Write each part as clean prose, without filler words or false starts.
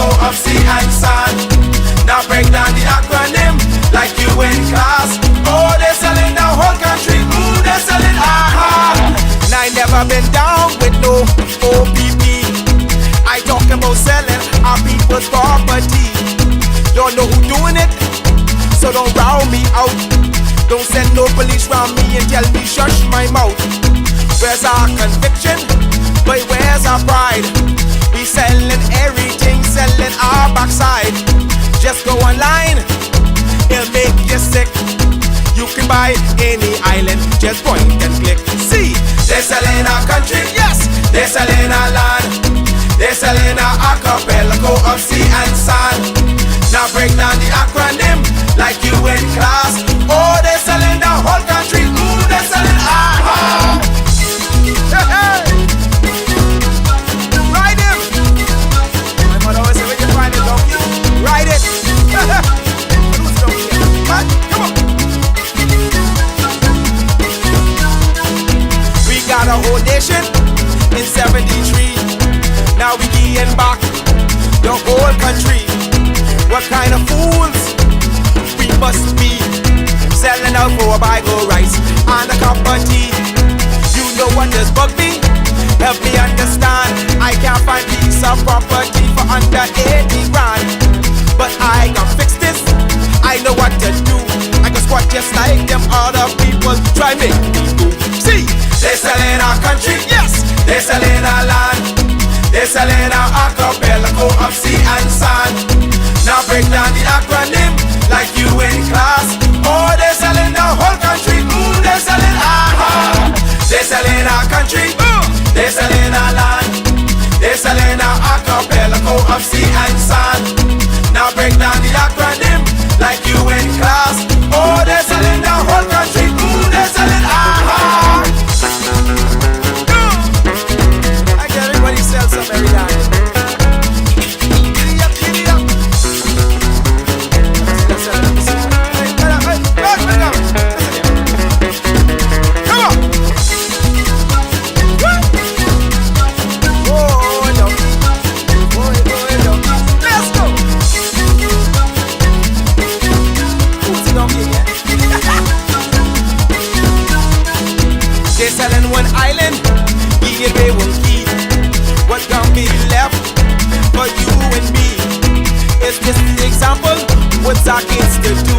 archipelago of sea and sand. Now break down the acronym like you in class. Oh, they're selling the whole country. Ooh, they're selling aha. And I never been down with no OPP. I talking about selling our people's property. Don't know who doing it, so don't round me out. Don't send no police round me and tell me shush my mouth. Where's our conviction? But where's our pride? We selling everything, selling our backside. Just go online, it'll make you sick. You can buy any island, just point and click. See, they're selling our country, yes, they're selling our land. They're selling our archipelago of sea and sand. Now break down the acronym like you in class. Oh, they're selling the whole country. Ooh, they're selling aha. Hey, hey. Ride him. My mother always say when you find a donkey, ride it. Who's donkey? Huh? Come on. We got a whole nation in 73. Now we getting back the whole country. What kind of fools we must be, selling out for a bag of rice and a cup of tea. You know what does bug me? Help me understand. I can't find piece of property for under 80 grand. But I can fix this, I know what to do. I can squat just like them other people try make me do. See, they're selling our country, yes, they're selling our land. They're selling our archipelago of sea and sand. Now break down the acronym like you in class. Oh, they're selling the whole country. Ooh, they're selling aha. They're selling our country. They're selling our land. They're selling our archipelago of sea and sand. Now break down the acronym like you in class. Oh, they're selling the whole country. Ooh, they're selling aha. I get everybody sell some every day. Selling one island, give away one key. What donkey left for you and me? Is this the example? What's our kids to do?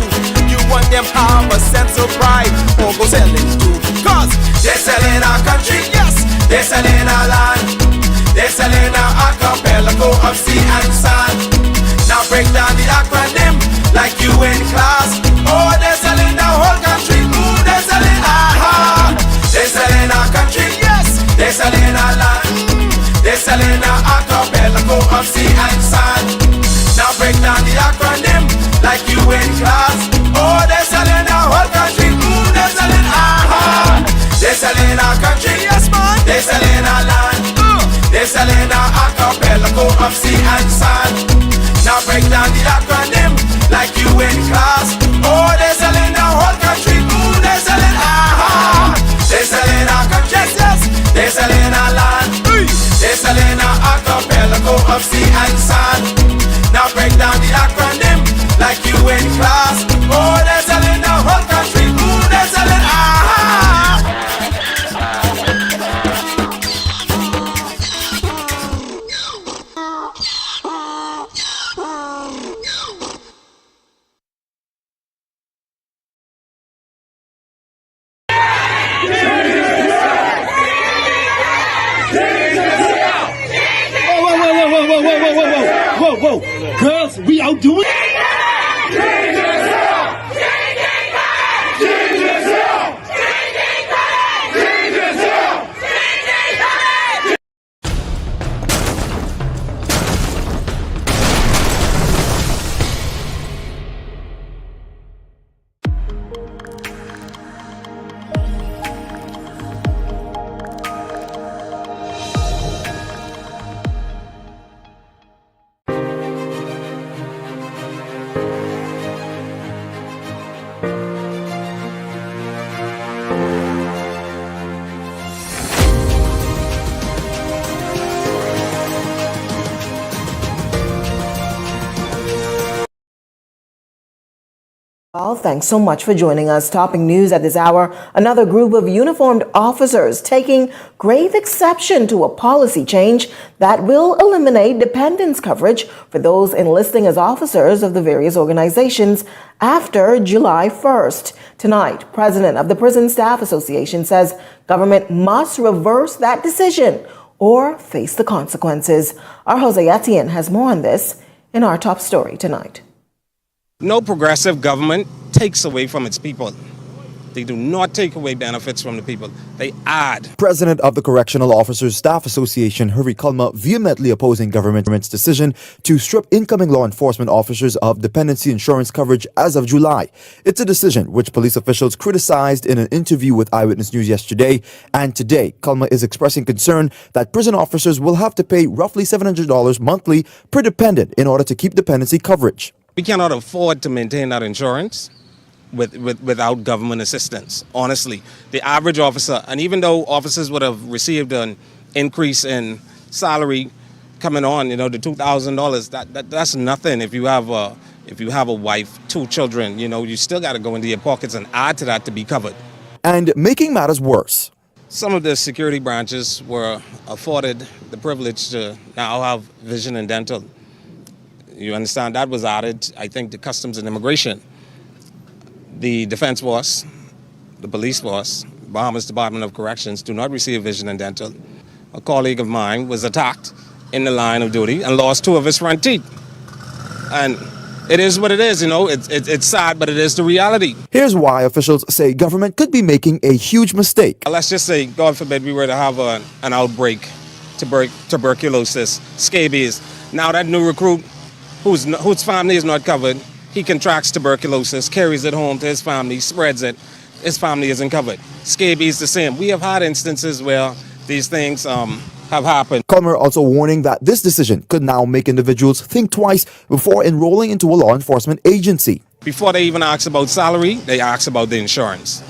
You want them have a sense of pride, or go selling too? Cause they're selling our country, yes, they're selling our land. They're selling our archipelago of sea and sand. Now break down the acronym like you in class. Oh, they're selling the whole country. Ooh, they're selling aha. They're selling our country, yes, they're selling our land. They're selling our archipelago of sea and sand. Now break down the acronym like you in class. Oh, they're selling our whole country. Ooh, they're selling aha. They're selling our country, yes man. They're selling our land. They're selling our archipelago of sea and sand. Now break down the acronym like you in class. Oh, they're selling our whole country. Ooh, they're selling aha. They're selling our country, yes, yes. They're selling our land. They're selling our archipelago of sea and sand. Now break down the acronym like you in class. Oh, they're selling the whole country. Ooh, they're selling aha. Whoa, girls, we outdoing. Well, thanks so much for joining us. Topping news at this hour, another group of uniformed officers taking grave exception to a policy change that will eliminate dependents coverage for those enlisting as officers of the various organizations after July 1st. Tonight, President of the Prison Staff Association says government must reverse that decision or face the consequences. Our Jose Etienne has more on this in our top story tonight. No progressive government takes away from its people. They do not take away benefits from the people. They add. President of the Correctional Officers Staff Association, Hurry Kalma, vehemently opposing government's decision to strip incoming law enforcement officers of dependency insurance coverage as of July. It's a decision which police officials criticized in an interview with Eyewitness News yesterday. And today, Kalma is expressing concern that prison officers will have to pay roughly $700 monthly per dependent in order to keep dependency coverage. We cannot afford to maintain that insurance without government assistance, honestly. The average officer, and even though officers would have received an increase in salary coming on, the $2,000, that's nothing. If you have a wife, 2 children, you still got to go into your pockets and add to that to be covered. And making matters worse, some of the security branches were afforded the privilege to now have vision and dental. You understand, that was added, I think, to Customs and Immigration. The Defense Force, the Police Force, Bahamas Department of Corrections do not receive vision and dental. A colleague of mine was attacked in the line of duty and lost 2 of his front teeth. And it is what it is, it's sad, but it is the reality. Here's why officials say government could be making a huge mistake. Let's just say, God forbid, we were to have an outbreak, tuberculosis, scabies. Now that new recruit whose family is not covered, he contracts tuberculosis, carries it home to his family, spreads it. His family isn't covered. Scabies the same. We have had instances where these things have happened. Kalmer also warning that this decision could now make individuals think twice before enrolling into a law enforcement agency. Before they even ask about salary, they ask about the insurance.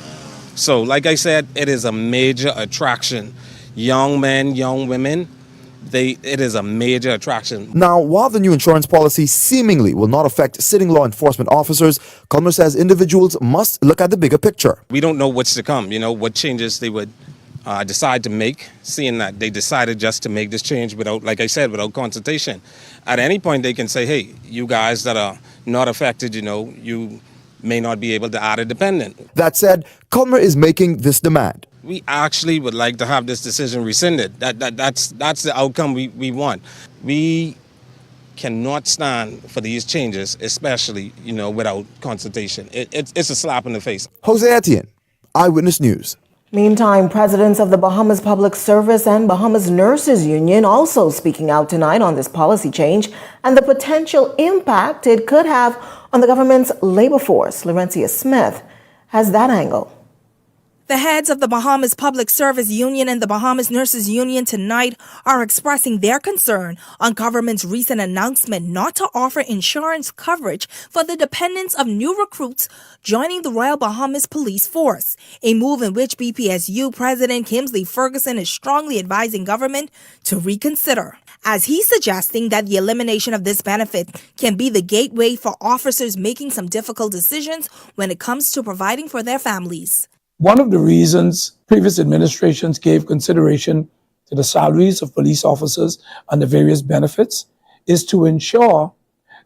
So, like I said, it is a major attraction. Young men, young women, it is a major attraction. Now, while the new insurance policy seemingly will not affect sitting law enforcement officers, Kalmer says individuals must look at the bigger picture. We don't know what's to come, what changes they would decide to make, seeing that they decided just to make this change without, like I said, without consultation. At any point, they can say, hey, you guys that are not affected, you may not be able to add a dependent. That said, Kalmer is making this demand. We actually would like to have this decision rescinded. That's the outcome we want. We cannot stand for these changes, especially, without consultation. It's a slap in the face. Jose Etienne, Eyewitness News. Meantime, presidents of the Bahamas Public Service and Bahamas Nurses Union also speaking out tonight on this policy change and the potential impact it could have on the government's labor force. Laurencia Smith has that angle. The heads of the Bahamas Public Service Union and the Bahamas Nurses Union tonight are expressing their concern on government's recent announcement not to offer insurance coverage for the dependents of new recruits joining the Royal Bahamas Police Force, a move in which BPSU President Kingsley Ferguson is strongly advising government to reconsider, as he's suggesting that the elimination of this benefit can be the gateway for officers making some difficult decisions when it comes to providing for their families. One of the reasons previous administrations gave consideration to the salaries of police officers and the various benefits is to ensure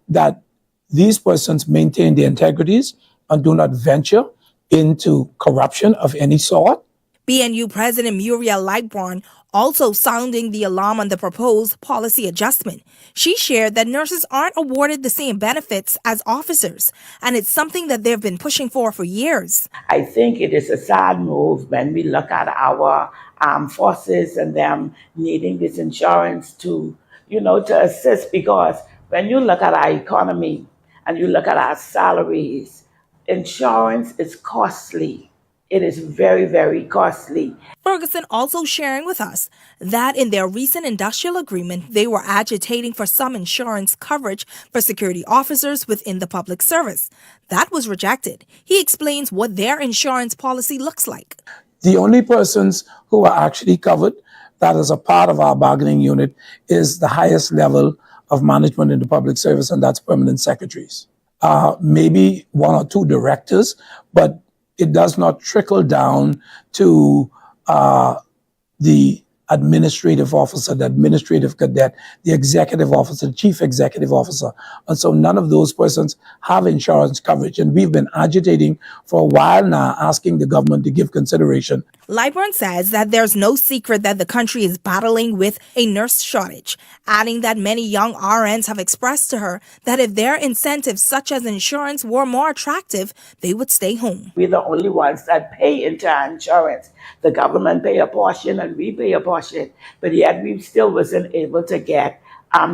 that these persons maintain their integrities and do not venture into corruption of any sort. BNU President Muriel Lightbourne also sounding the alarm on the proposed policy adjustment. She shared that nurses aren't awarded the same benefits as officers, and it's something that they've been pushing for years. I think it is a sad move when we look at our armed forces and them needing this insurance to assist, because when you look at our economy and you look at our salaries, insurance is costly. It is very, very costly. Ferguson also sharing with us that in their recent industrial agreement, they were agitating for some insurance coverage for security officers within the public service. That was rejected. He explains what their insurance policy looks like. The only persons who are actually covered, that is a part of our bargaining unit, is the highest level of management in the public service, and that's permanent secretaries. maybe one or two directors, but it does not trickle down to the administrative officer, the administrative cadet, the executive officer, the chief executive officer. And so none of those persons have insurance coverage. And we've been agitating for a while now, asking the government to give consideration. Lightburn says that there's no secret that the country is battling with a nurse shortage, adding that many young RNs have expressed to her that if their incentives such as insurance were more attractive, they would stay home. We're the only ones that pay into our insurance. The government pay a portion and we pay a portion, but yet we still wasn't able to get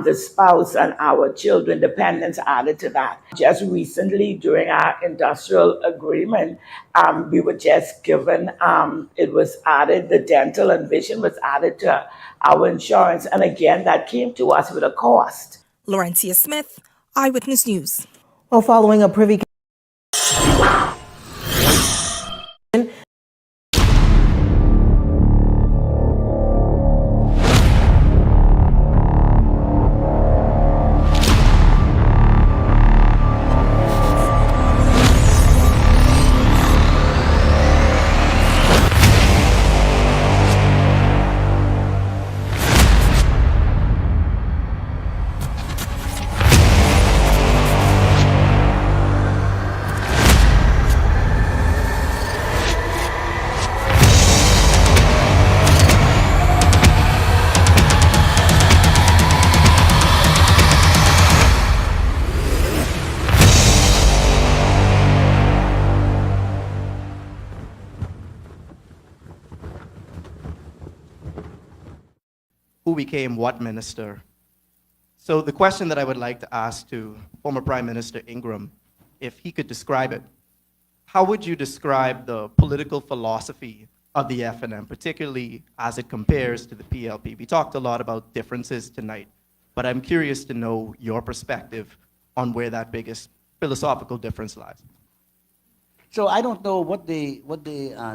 the spouse and our children dependents added to that. Just recently during our industrial agreement, we were just given, it was added, the dental and vision was added to our insurance. And again, that came to us with a cost. Laurencia Smith, Eyewitness News. Well, following a privy who became what minister. So the question that I would like to ask to former Prime Minister Ingram, if he could describe it, how would you describe the political philosophy of the FNM, particularly as it compares to the PLP? We talked a lot about differences tonight, but I'm curious to know your perspective on where that biggest philosophical difference lies. So I don't know what the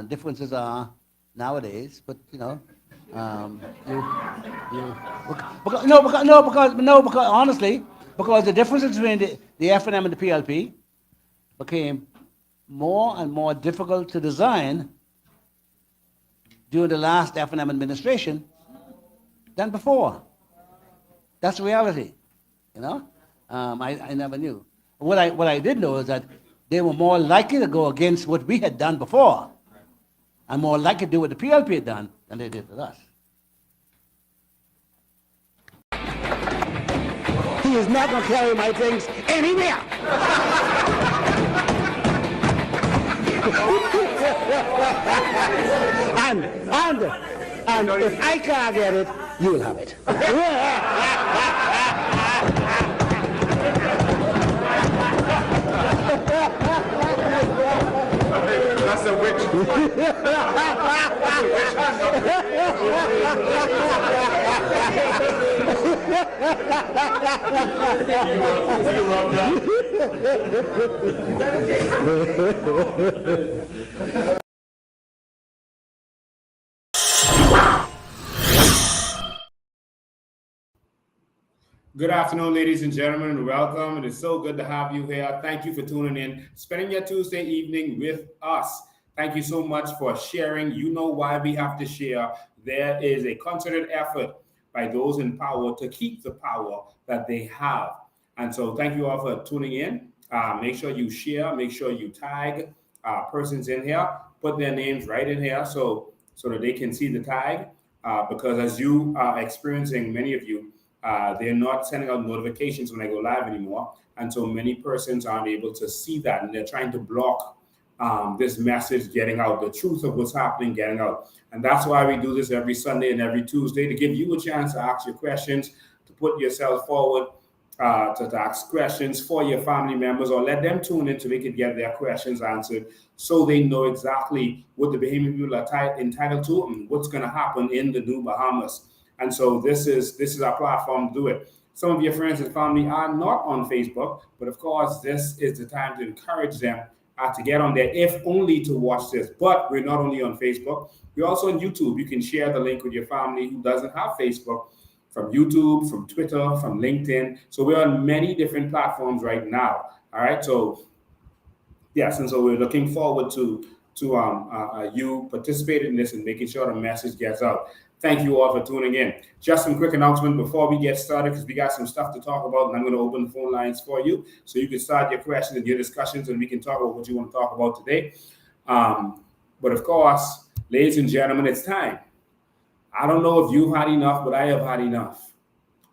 differences are nowadays, but you know, because honestly, because the differences between the FNM and the PLP became more and more difficult to design during the last FNM administration than before. That's the reality, you know. I never knew. What I did know is that they were more likely to go against what we had done before, and more likely to do what the PLP had done than they did with us. He is not going to carry my things anywhere. and if I can't get it, you'll have it. That's a witch. Good afternoon, ladies and gentlemen, and welcome. It is so good to have you here. Thank you for tuning in, spending your Tuesday evening with us. Thank you so much for sharing. You know why we have to share. There is a concerted effort by those in power to keep the power that they have. And so thank you all for tuning in. Make sure you share, make sure you tag persons in here, put their names right in here so that they can see the tag. Because as you are experiencing, many of you, they're not sending out notifications when I go live anymore. And so many persons aren't able to see that, and they're trying to block this message getting out, the truth of what's happening getting out. And that's why we do this every Sunday and every Tuesday, to give you a chance to ask your questions, to put yourself forward, to ask questions for your family members, or let them tune in so they can get their questions answered, so they know exactly what the Bahamian people are entitled to and what's going to happen in the new Bahamas. And so this is our platform to do it. Some of your friends and family are not on Facebook, but of course, this is the time to encourage them to get on there, if only to watch this. But we're not only on Facebook, we're also on YouTube. You can share the link with your family who doesn't have Facebook, from YouTube, from Twitter, from LinkedIn. So we're on many different platforms right now. All right, so yes, and so we're looking forward to you participating in this and making sure the message gets out. Thank you all for tuning in. Just some quick announcement before we get started, because we got some stuff to talk about, and I'm going to open the phone lines for you so you can start your questions and your discussions, and we can talk about what you want to talk about today. But of course, ladies and gentlemen, it's time. I don't know if you've had enough, but I have had enough,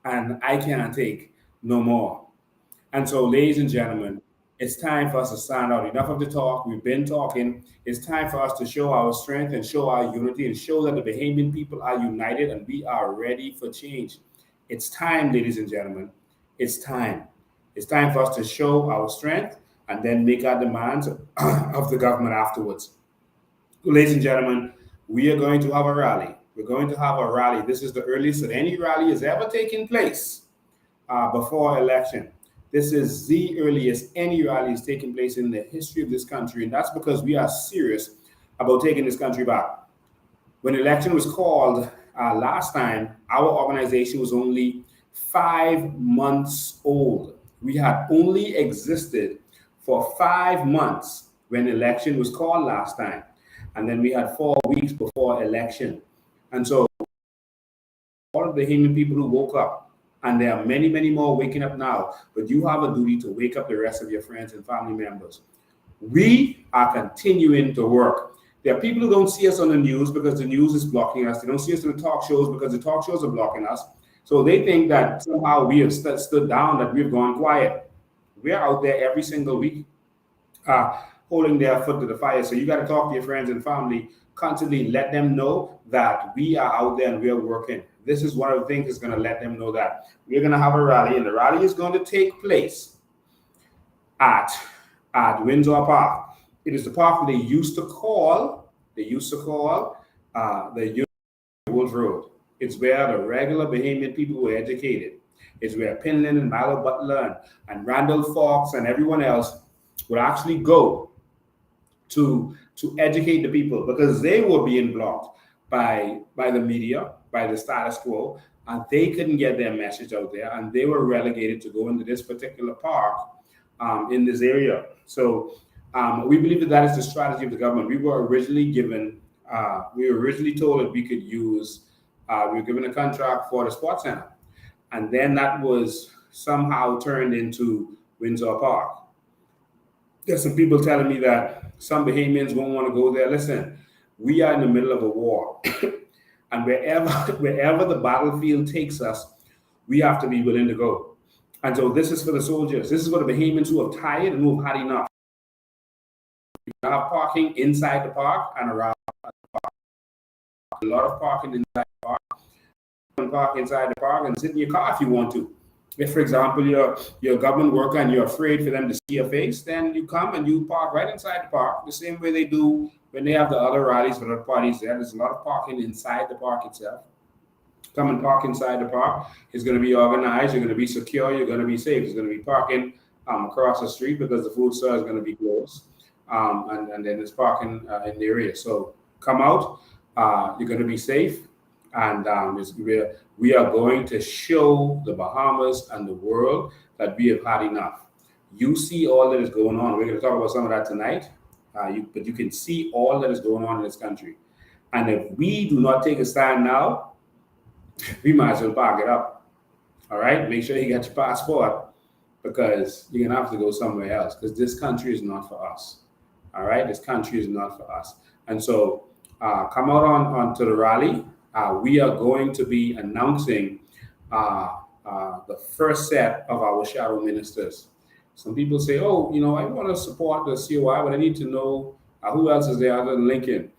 and I can't take no more. And so, ladies and gentlemen, it's time for us to stand out. Enough of the talk. We've been talking. It's time for us to show our strength and show our unity and show that the Bahamian people are united and we are ready for change. It's time, ladies and gentlemen. It's time. It's time for us to show our strength and then make our demands of the government afterwards. Ladies and gentlemen, we are going to have a rally. We're going to have a rally. This is the earliest that any rally has ever taken place before election. This is the earliest any rally is taking place in the history of this country, and that's because we are serious about taking this country back. When the election was called last time, our organization was only 5 months old. We had only existed for 5 months when the election was called last time, and then we had 4 weeks before election. And so all of the Bahamian people who woke up, and there are many, many more waking up now, but you have a duty to wake up the rest of your friends and family members. We are continuing to work. There are people who don't see us on the news because the news is blocking us. They don't see us in the talk shows because the talk shows are blocking us. So they think that somehow we have stood down, that we've gone quiet. We are out there every single week holding their foot to the fire. So you got to talk to your friends and family, constantly let them know that we are out there and we are working. This is one of the things that's going to let them know that we're going to have a rally, and the rally is going to take place at Windsor Park. It is the park that they used to call the Wolf Road. It's where the regular Bahamian people were educated. It's where Pinland and Milo Butler and Randall Fox and everyone else would actually go to educate the people, because they were being blocked by the media, by the status quo, and they couldn't get their message out there, and they were relegated to go into this particular park in this area. So we believe that is the strategy of the government. We were originally told that we could use, we were given a contract for the sports center, and then that was somehow turned into Windsor Park. There's some people telling me that some Bahamians won't want to go there. Listen, we are in the middle of a war. And wherever the battlefield takes us, we have to be willing to go. And so this is for the soldiers. This is for the Bahamians who are tired and who have had enough. You have parking inside the park and around the park. A lot of parking inside the park. You can park inside the park and sit in your car if you want to. If, for example, you're a government worker and you're afraid for them to see your face, then you come and you park right inside the park, the same way they do when they have the other rallies for other parties there. There's a lot of parking inside the park itself. Come and park inside the park. It's going to be organized. You're going to be secure. You're going to be safe. There's going to be parking across the street because the food store is going to be closed. And then there's parking in the area. So come out. You're going to be safe. And we are going to show the Bahamas and the world that we have had enough. You see all that is going on. We're going to talk about some of that tonight. But you can see all that is going on in this country. And if we do not take a stand now, we might as well pack it up. All right? Make sure you get your passport, because you're going to have to go somewhere else, because this country is not for us. All right? This country is not for us. And so come out on to the rally. We are going to be announcing the first set of our shadow ministers. Some people say, oh, I want to support the COI, but I need to know who else is there other than Lincoln.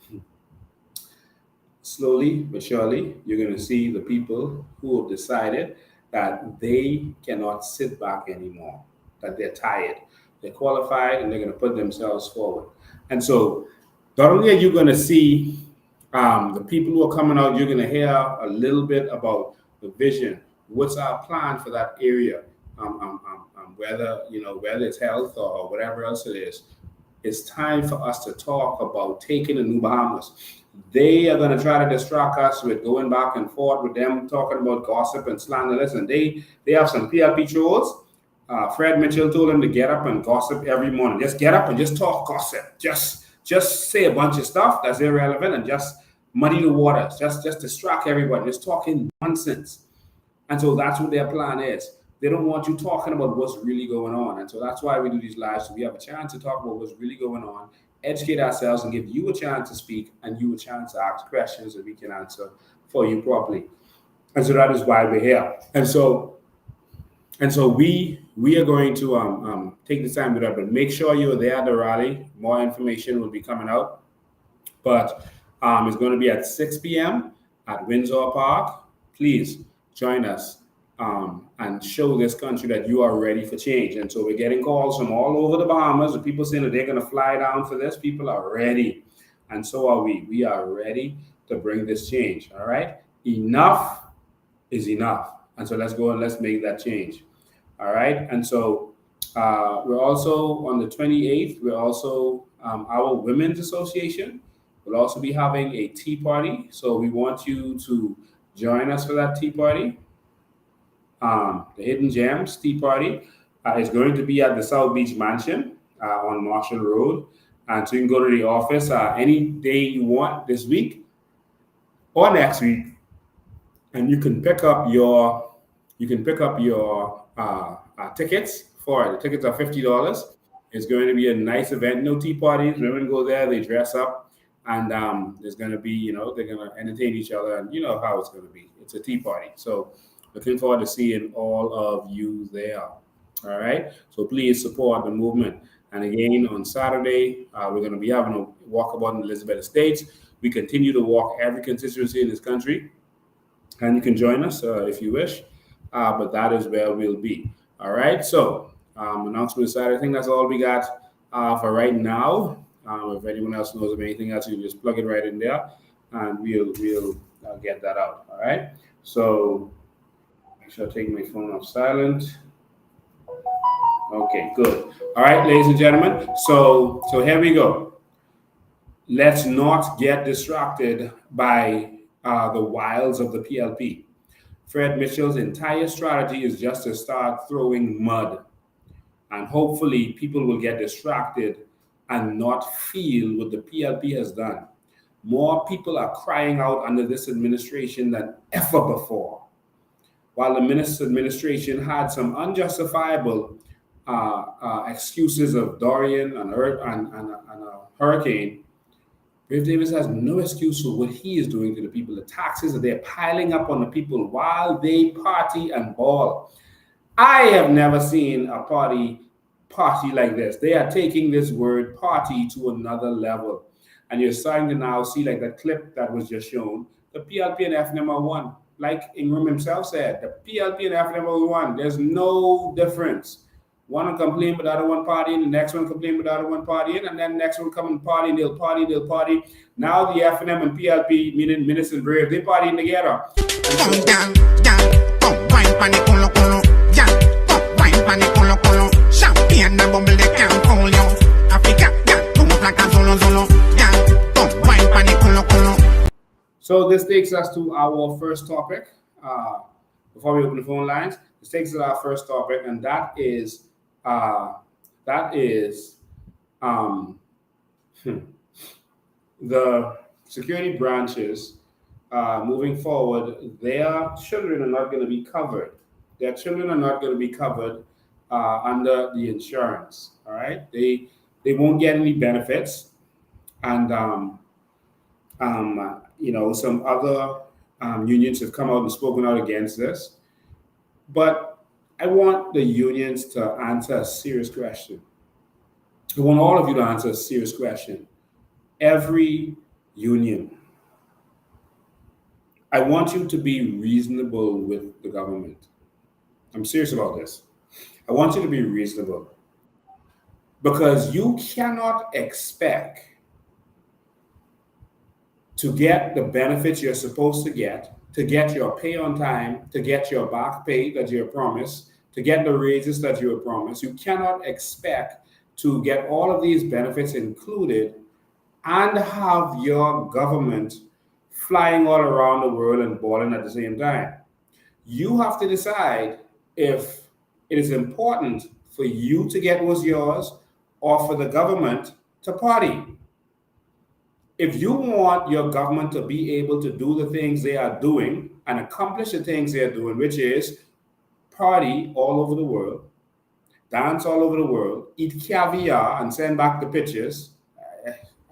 Slowly but surely, you're going to see the people who have decided that they cannot sit back anymore, that they're tired. They're qualified, and they're going to put themselves forward. And so not only are you going to see the people who are coming out, you're going to hear a little bit about the vision. What's our plan for that area? Whether it's health or whatever else it is. It's time for us to talk about taking the new Bahamas. They are going to try to distract us with going back and forth with them, talking about gossip and slander. Listen, they have some PLP trolls. Fred Mitchell told him to get up and gossip every morning. Just get up and just talk gossip. Just say a bunch of stuff that's irrelevant and just muddy the waters. Just distract everybody. Just talking nonsense. And so that's what their plan is. They don't want you talking about what's really going on. And so that's why we do these lives. So we have a chance to talk about what's really going on, educate ourselves, and give you a chance to speak and you a chance to ask questions that we can answer for you properly. And so that is why we're here. And so we are going to take the time to do that, but make sure you're there at the rally. More information will be coming out. But it's going to be at 6 p.m. at Windsor Park. Please join us and show this country that you are ready for change. And so we're getting calls from all over the Bahamas. The people saying that they're going to fly down for this. People are ready. And so are we. We are ready to bring this change. All right? Enough is enough. And so let's go and let's make that change. All right? And so we're also on the 28th, we're also, our Women's Association will also be having a tea party. So we want you to join us for that tea party. The Hidden Gems Tea Party is going to be at the South Beach Mansion on Marshall Road. And so you can go to the office any day you want this week or next week, and you can pick up your tickets for it. The tickets are $50. It's going to be a nice event. No tea parties. Women go there, they dress up, and there's going to be, they're going to entertain each other, and you know how it's going to be. It's a tea party. So looking forward to seeing all of you there. All right. So please support the movement. And again, on Saturday, we're going to be having a walkabout in Elizabeth Estates. We continue to walk every constituency in this country. And you can join us if you wish. But that is where we'll be. All right. So announcement aside, I think that's all we got for right now. If anyone else knows of anything else, you can just plug it right in there, and we'll get that out. All right. So make sure I take my phone off silent. Okay, good. All right, ladies and gentlemen. So here we go. Let's not get distracted by the wiles of the PLP. Fred Mitchell's entire strategy is just to start throwing mud. And hopefully people will get distracted and not feel what the PLP has done. More people are crying out under this administration than ever before. While the minister's administration had some unjustifiable excuses of Dorian and a hurricane, Brave Davis has no excuse for what he is doing to the people. The taxes that they're piling up on the people while they party and ball. I have never seen a party like this. They are taking this word party to another level. And you're starting to now see, like that clip that was just shown, the PLP and FNM are one. Like Ingram himself said, the PLP and FNM are one. There's no difference. One will complain but the other one partying, the next one complain but the other one partying, and then the next one come and party, and they'll party. Now the FNM and PLP, meaning Minister and Brave, they partying together. So this takes us to our first topic. Before we open the phone lines, this takes us to our first topic, and that is the security branches moving forward. Their children are not going to be covered. Their children are not going to be covered under the insurance. All right, they won't get any benefits, and some other unions have come out and spoken out against this. But I want the unions to answer a serious question. I want all of you to answer a serious question. Every union. I want you to be reasonable with the government. I'm serious about this. I want you to be reasonable. Because you cannot expect to get the benefits you're supposed to get your pay on time, to get your back pay that you're promised, to get the raises that you were promised. You cannot expect to get all of these benefits included and have your government flying all around the world and balling at the same time. You have to decide if It is important for you to get what's yours or for the government to party. If you want your government to be able to do the things they are doing and accomplish the things they are doing, which is party all over the world, dance all over the world, eat caviar and send back the pictures.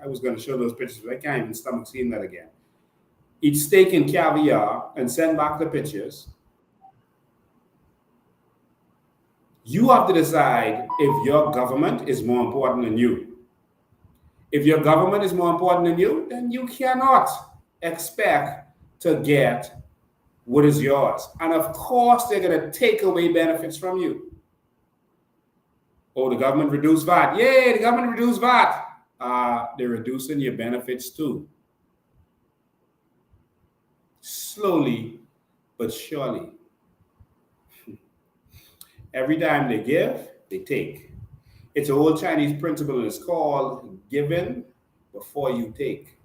I was going to show those pictures, but I can't even stomach seeing that again. Eat steak and caviar and send back the pictures. You have to decide if your government is more important than you. If your government is more important than you, then you cannot expect to get what is yours. And of course, they're going to take away benefits from you. Oh, the government reduced VAT. Yay, the government reduced VAT. They're reducing your benefits too. Slowly but surely. Every time they give, they take. It's an old Chinese principle, and it's called giving before you take.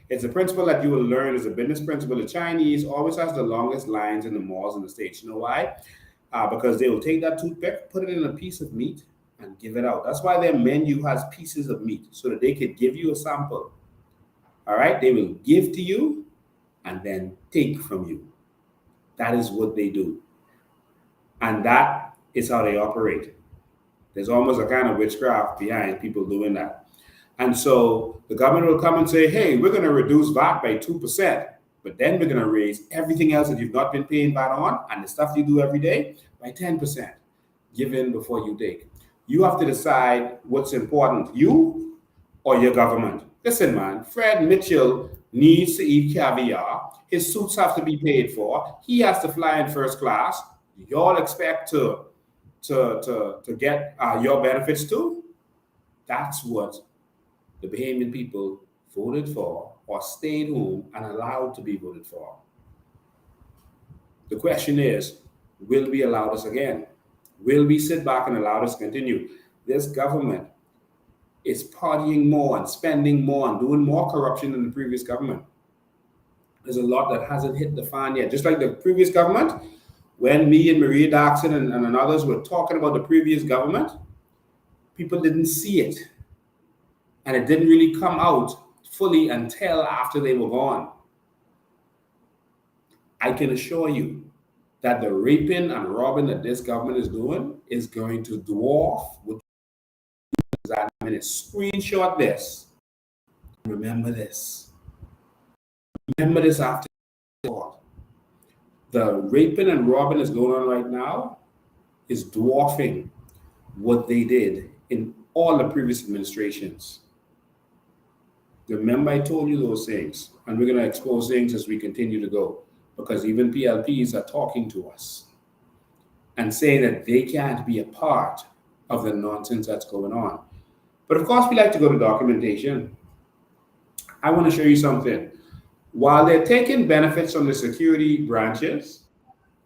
It's a principle that you will learn as a business principle. The Chinese always has the longest lines in the malls in the States. You know why? Because they will take that toothpick, put it in a piece of meat, and give it out. That's why their menu has pieces of meat, so that they could give you a sample. All right? They will give to you and then take from you. That is what they do. And that is how they operate. There's almost a kind of witchcraft behind people doing that. And so the government will come and say, hey, we're going to reduce VAT by 2%, but then we're going to raise everything else that you've not been paying VAT on and the stuff you do every day by 10%. Give in before you take. You have to decide what's important, you or your government. Listen, man, Fred Mitchell needs to eat caviar. His suits have to be paid for. He has to fly in first class. Y'all expect to get your benefits too? That's what the Bahamian people voted for or stayed home and allowed to be voted for. The question is, will we allow this again? Will we sit back and allow this to continue? This government is partying more and spending more and doing more corruption than the previous government. There's a lot that hasn't hit the fan yet. Just like the previous government, when me and Maria Daxon and others were talking about the previous government, people didn't see it. And it didn't really come out fully until after they were gone. I can assure you that the raping and robbing that this government is doing is going to dwarf what I'm going to screenshot this. Remember this. Remember this after the raping and robbing that's going on right now is dwarfing what they did in all the previous administrations. Remember, I told you those things, and we're going to expose things as we continue to go, because even PLPs are talking to us and saying that they can't be a part of the nonsense that's going on. But of course, we like to go to documentation. I want to show you something. While they're taking benefits from the security branches,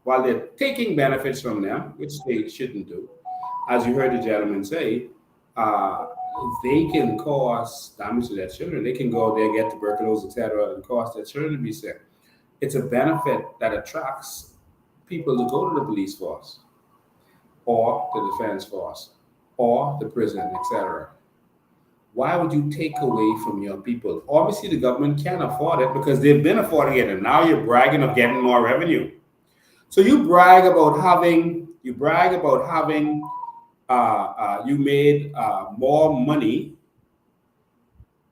while they're taking benefits from them, which they shouldn't do, as you heard the gentleman say, they can cause damage to their children. They can go there, get tuberculosis, etc., and cause their children to be sick. It's a benefit that attracts people to go to the police force, or the defense force, or the prison, etc. Why would you take away from your people? Obviously, the government can't afford it because they've been affording it, and now you're bragging of getting more revenue. So you brag about having, you made more money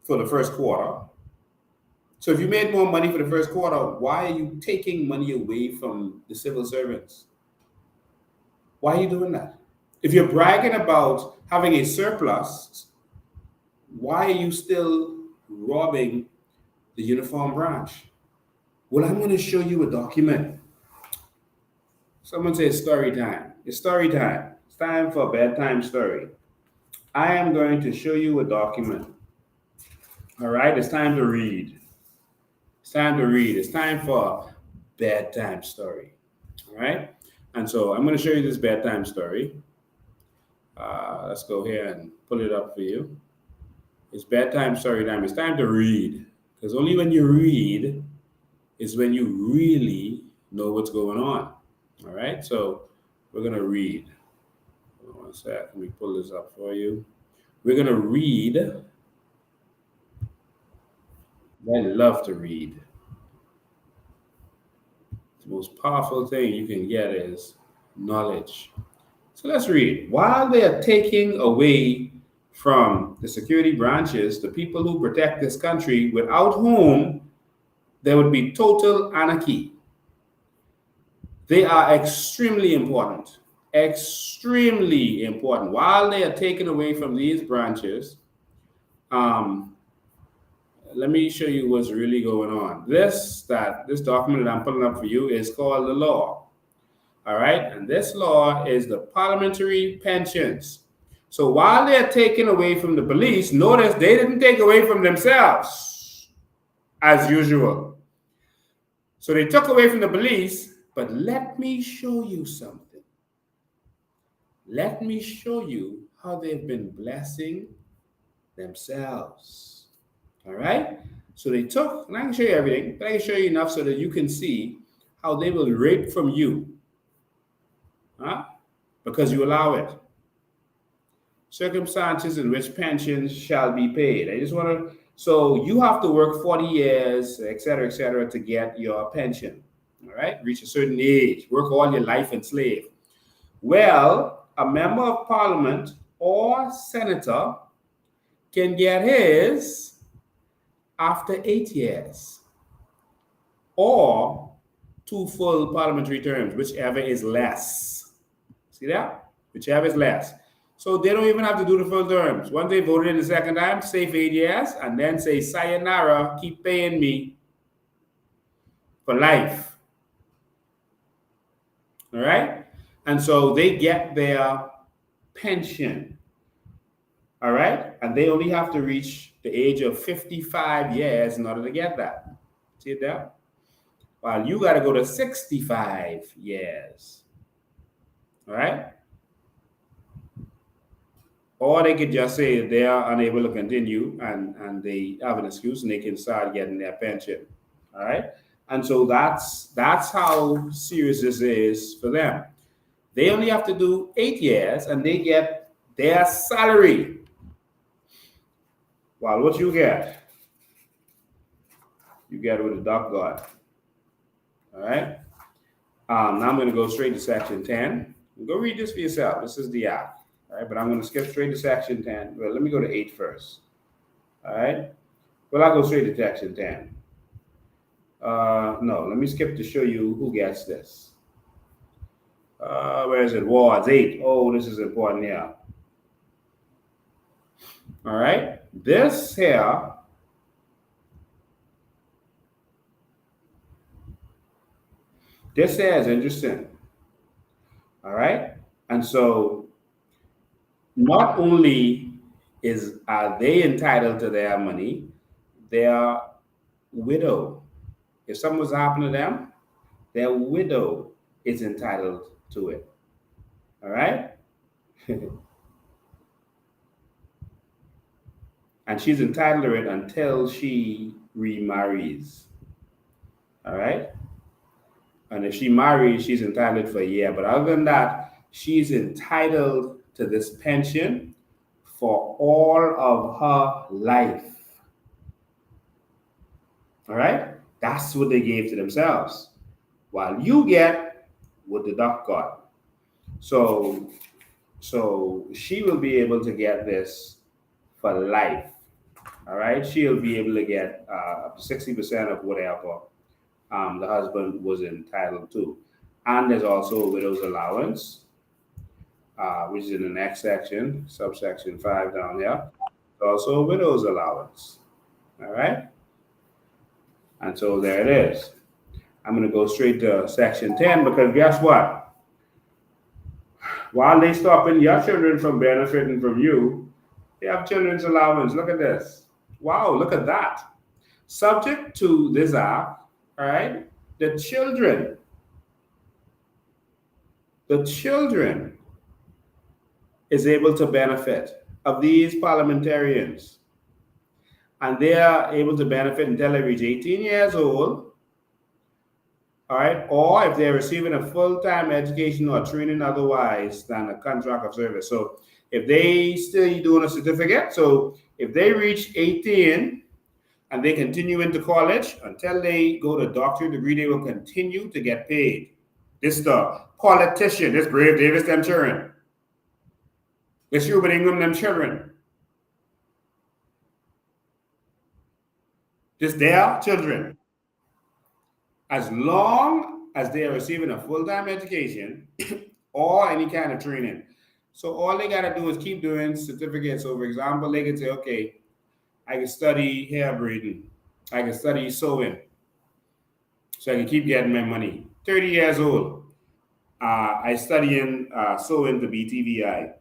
for the first quarter. So if you made more money for the first quarter, why are you taking money away from the civil servants? Why are you doing that? If you're bragging about having a surplus, why are you still robbing the uniform branch? Well, I'm going to show you a document. Someone says story time. It's story time. It's time for a bedtime story. I am going to show you a document. All right, it's time to read. It's time to read. It's time for a bedtime story. All right, and so I'm going to show you this bedtime story. Let's go here and pull it up for you. It's bedtime story time. It's time to read, because only when you read is when you really know what's going on. All right, so we're going to read. Hold on one sec. Let me pull this up for you. We're going to read. I love to read. The most powerful thing you can get is knowledge. So let's read. While they are taking away from the security branches the people who protect this country, without whom there would be total anarchy, they are extremely important. Extremely important. While they are taken away from these branches, let me show you what's really going on. This document that I'm putting up for you is called the law. All right, and this law is the parliamentary pensions. So while they're taken away from the police, notice they didn't take away from themselves as usual. So they took away from the police, but let me show you something. Let me show you how they've been blessing themselves. All right, so they took, and I can show you everything, but I can show you enough so that you can see how they will rape from you. Because you allow it. Circumstances in which pensions shall be paid. I just want to, so you have to work 40 years, et cetera, to get your pension. All right, reach a certain age, work all your life enslaved. Well, a member of parliament or senator can get his after 8 years or 2 full parliamentary terms, whichever is less. See that? Whichever is less. So they don't even have to do the full terms. Once they voted in the second time, stay for 8 years, and then say, sayonara, keep paying me for life. All right? And so they get their pension. All right? And they only have to reach the age of 55 years in order to get that. See it there? While you got to go to 65 years. All right? Or they could just say they are unable to continue and they have an excuse and they can start getting their pension. All right? And so that's how serious this is for them. They only have to do 8 years and they get their salary. While what you get with the doc God. All right? Now I'm going to go straight to section 10. Go read this for yourself. This is the act. All right, but I'm going to skip straight to section 10. Well, let me go to 8 first. All right. Well, I'll go straight to section 10. No, let me skip to show you who gets this. Where is it? Wards 8. Oh, this is important here. All right. This here is interesting. All right. And so not only are they entitled to their money, their widow, if something was happening to them, their widow is entitled to it. All right? And she's entitled to it until she remarries. All right? And if she marries, she's entitled for a year. But other than that, she's entitled to this pension for all of her life. All right? That's what they gave to themselves. While you get what the doc got. So she will be able to get this for life. All right? She'll be able to get up to 60% of whatever the husband was entitled to. And there's also a widow's allowance, which is in the next section, subsection 5 down here. Also a widow's allowance. All right? And so there it is. I'm going to go straight to section 10 because guess what? While they stopping your children from benefiting from you, they have children's allowance. Look at this. Wow, look at that. Subject to this act, all right, the children is able to benefit of these parliamentarians. And they are able to benefit until they reach 18 years old all right, or if they're receiving a full-time education or training otherwise than a contract of service. So if they still doing a certificate, so if they reach 18 and they continue into college until they go to doctorate degree, they will continue to get paid. This the politician, this Brave Davis, them children. This Reuben Ingram, them children. This their children. As long as they are receiving a full-time education or any kind of training. So all they gotta do is keep doing certificates. So for example, they can say, okay, I can study hair braiding, I can study sewing, so I can keep getting my money. 30 years old, I studying sewing to BTVI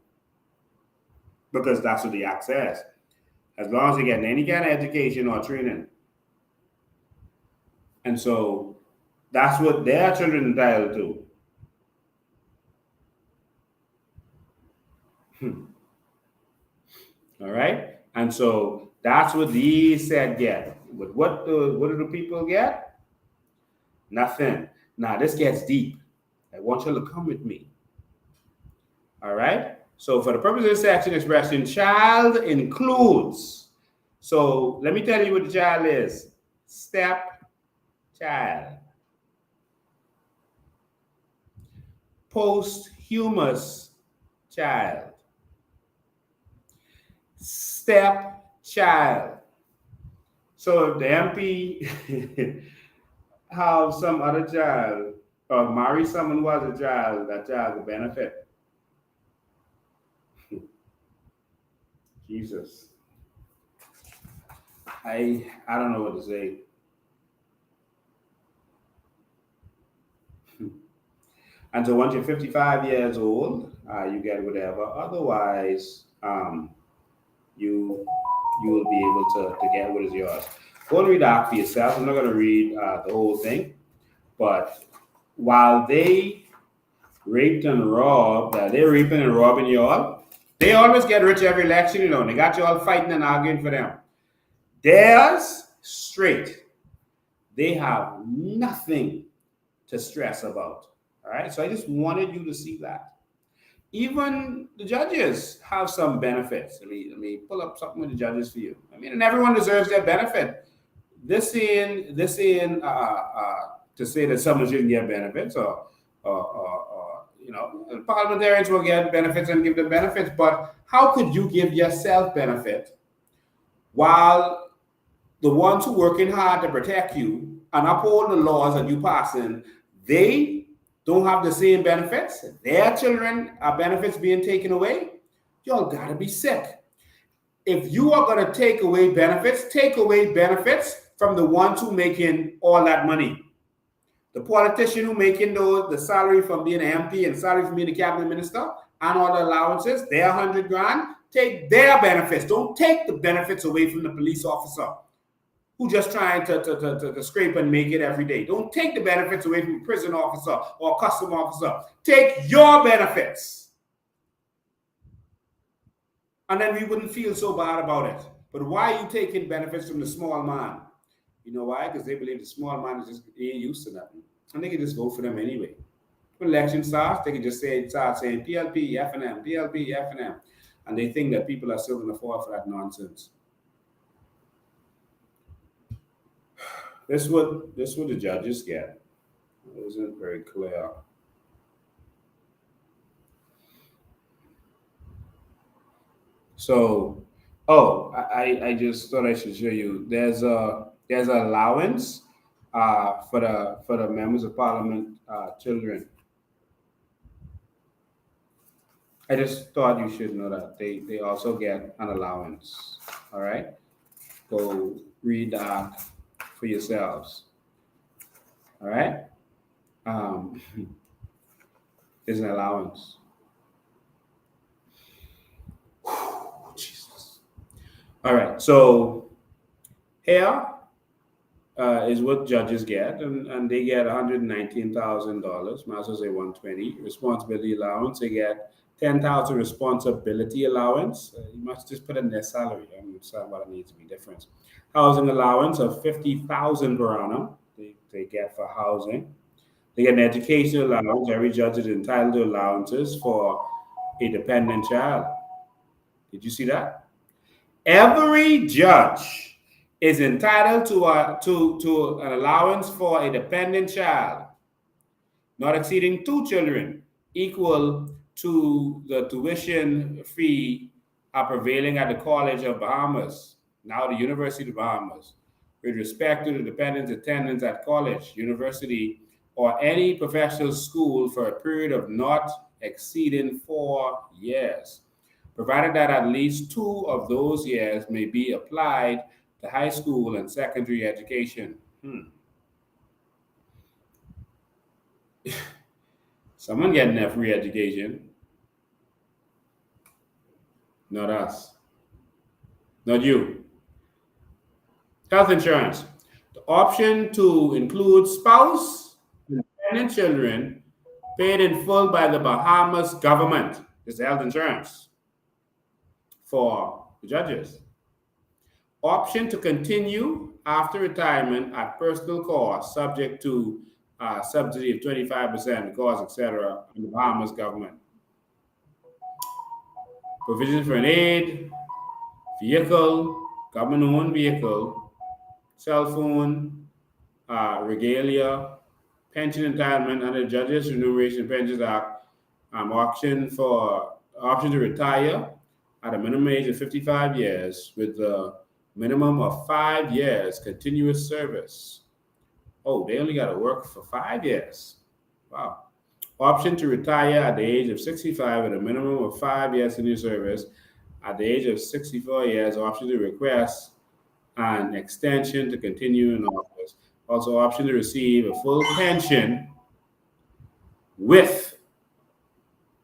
because that's what the act says. As long as they get any kind of education or training. And so that's what their children entitled to. All right? And so that's what these said get. But what do the people get? Nothing. Now this gets deep. I want you to come with me. All right? So for the purpose of this section, expression child includes. So let me tell you what the child is. Step child. Posthumous child. Step child. So if the MP have some other child or marry someone who has a child, that child will benefit. Jesus. I don't know what to say. And so once you're 55 years old, you get whatever. Otherwise, you will be able to get what is yours. Go and read that for yourself. I'm not going to read the whole thing, but while they raped and robbed, they're raping and robbing you all. They always get rich every election, you know. They got you all fighting and arguing for them. Theirs straight. They have nothing to stress about. All right. So I just wanted you to see that. Even the judges have some benefits. Let me pull up something with the judges for you. I mean, and everyone deserves their benefit. This ain't to say that someone shouldn't get benefits or you know, parliamentarians will get benefits and give them benefits, but how could you give yourself benefit while the ones who working hard to protect you and uphold the laws that you passing, they don't have the same benefits? Their children are benefits being taken away. Y'all gotta be sick. If you are gonna take away benefits from the ones who making all that money. The politician who making the salary from being an MP and salary from being a cabinet minister and all the allowances, their 100 grand, take their benefits. Don't take the benefits away from the police officer who just trying to scrape and make it every day. Don't take the benefits away from a prison officer or a custom officer. Take your benefits. And then we wouldn't feel so bad about it. But why are you taking benefits from the small man? You know why? Because they believe the small man is just ain't used to nothing. And they can just vote for them anyway. When election starts, they can just start saying PLP, F&M, PLP, F&M. And they think that people are still going to fall for that nonsense. This is what the judges get. It isn't very clear. So, I just thought I should show you. There's an allowance for the members of parliament children. I just thought you should know that they also get an allowance. All right, go read that for yourselves. All right, there's an allowance. Jesus. All right, so here is what judges get, and they get $119,000. Might as well say 120. Responsibility allowance, they get 10,000 responsibility allowance. You must just put in their salary. I mean, so what it needs to be different. Housing allowance of 50,000 per annum. They get for housing. They get an educational allowance. Every judge is entitled to allowances for a dependent child. Did you see that? Every judge is entitled to an allowance for a dependent child, not exceeding 2 children, equal to the tuition fee prevailing at the College of Bahamas, now the University of Bahamas, with respect to the dependent's attendance at college, university, or any professional school for a period of not exceeding 4 years, provided that at least 2 of those years may be applied to high school and secondary education. Someone getting that free education, not us, not you. Health insurance. The option to include spouse and dependent children paid in full by the Bahamas government is health insurance for the judges. Option to continue after retirement at personal cost, subject to subsidy of 25%, cost, etc., in the Bahamas government. Provisions for an aid, vehicle, government-owned vehicle, cell phone, regalia, pension entitlement under the Judges Remuneration Pensions Act, option to retire at a minimum age of 55 years with the minimum of 5 years continuous service. Oh, they only got to work for 5 years. Wow. Option to retire at the age of 65 with a minimum of 5 years continuous service. At the age of 64 years, option to request an extension to continue in office. Also, option to receive a full pension with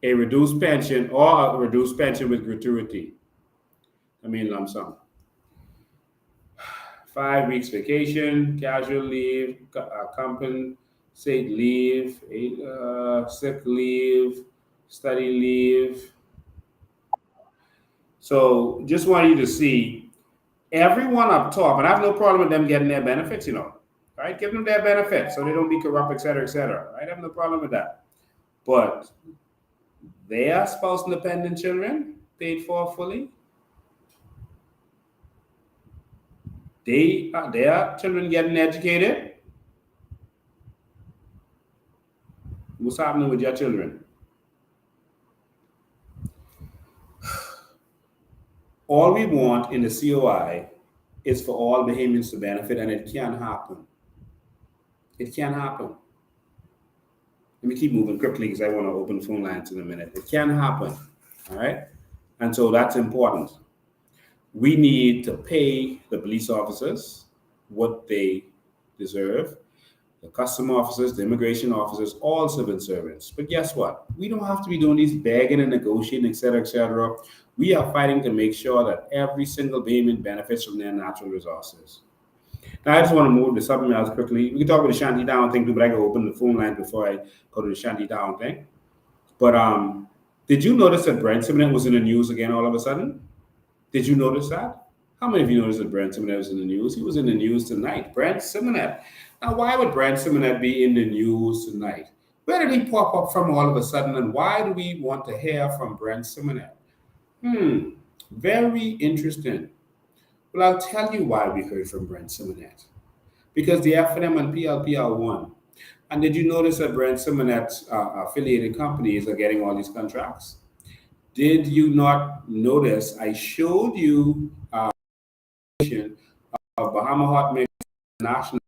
a reduced pension or a reduced pension with gratuity. I mean, lump sum. 5 weeks vacation, casual leave, compensate leave, sick leave, study leave. So just want you to see everyone up top, and I have no problem with them getting their benefits, right? Give them their benefits so they don't be corrupt, et cetera, right? I have no problem with that. But their spouse and dependent children paid for fully. Their children getting educated. What's happening with your children? All we want in the COI is for all Bahamians to benefit, and it can happen. It can happen. Let me keep moving quickly because I want to open phone lines in a minute. It can happen, all right? And so that's important. We need to pay the police officers what they deserve, the custom officers, the immigration officers, all civil servants. But guess what? We don't have to be doing these begging and negotiating, et cetera, et cetera. We are fighting to make sure that every single Bahamian benefits from their natural resources. Now, I just want to move to something else quickly. We can talk about the shanty town thing too, but I can open the phone line before I go to the shanty town thing. But did you notice that Brent symonette was in the news again all of a sudden? Did you notice that? How many of you noticed that Brent symonette was in the news? He was in the news tonight. Brent symonette. Now, why would Brent symonette be in the news tonight? Where did he pop up from all of a sudden, and why do we want to hear from Brent symonette? Very interesting. Well, I'll tell you why we heard from Brent symonette. Because the FNM and PLP are one. And did you notice that Brent symonette's affiliated companies are getting all these contracts? Did you not notice I showed you of Bahama Hot Mix National?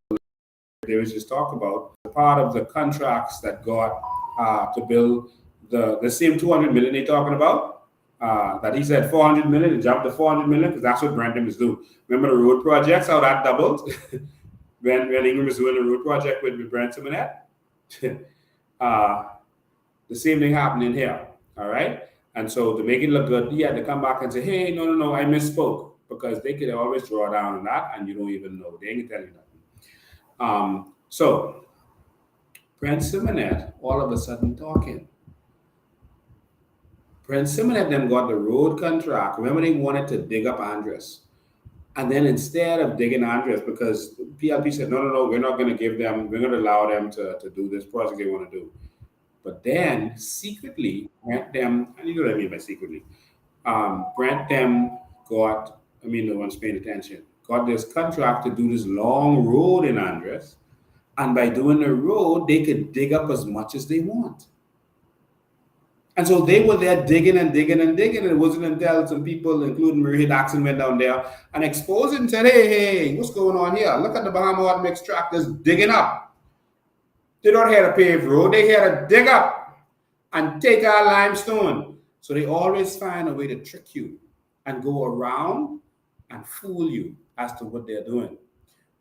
There was just talk about part of the contracts that got to build the same 200 million they're talking about. That he said 400 million, it jumped to 400 million because that's what Brent is doing. Remember the road projects, how that doubled? when Ingram was doing the road project with Brent symonette? The same thing happening here, all right? And so to make it look good, he had to come back and say, hey, no, I misspoke, because they could always draw down on that and you don't even know. They ain't tell you nothing. So Brent symonette all of a sudden talking. Brent symonette then got the road contract. Remember, they wanted to dig up Andres. And then instead of digging Andres, because PLP said, no, we're not going to give them, we're going to allow them to do this project they want to do. But then secretly, Brent them, and you know what I mean by secretly, Brent them got, no one's paying attention, got this contract to do this long road in Andres. And by doing the road, they could dig up as much as they want. And so they were there digging and digging and digging. And it wasn't until some people, including Marie Daxon, went down there and exposed it and said, hey, what's going on here? Look at the Bahama Hot Mix tractors digging up. They don't have a paved road. They had to dig up and take our limestone. So they always find a way to trick you and go around and fool you as to what they're doing.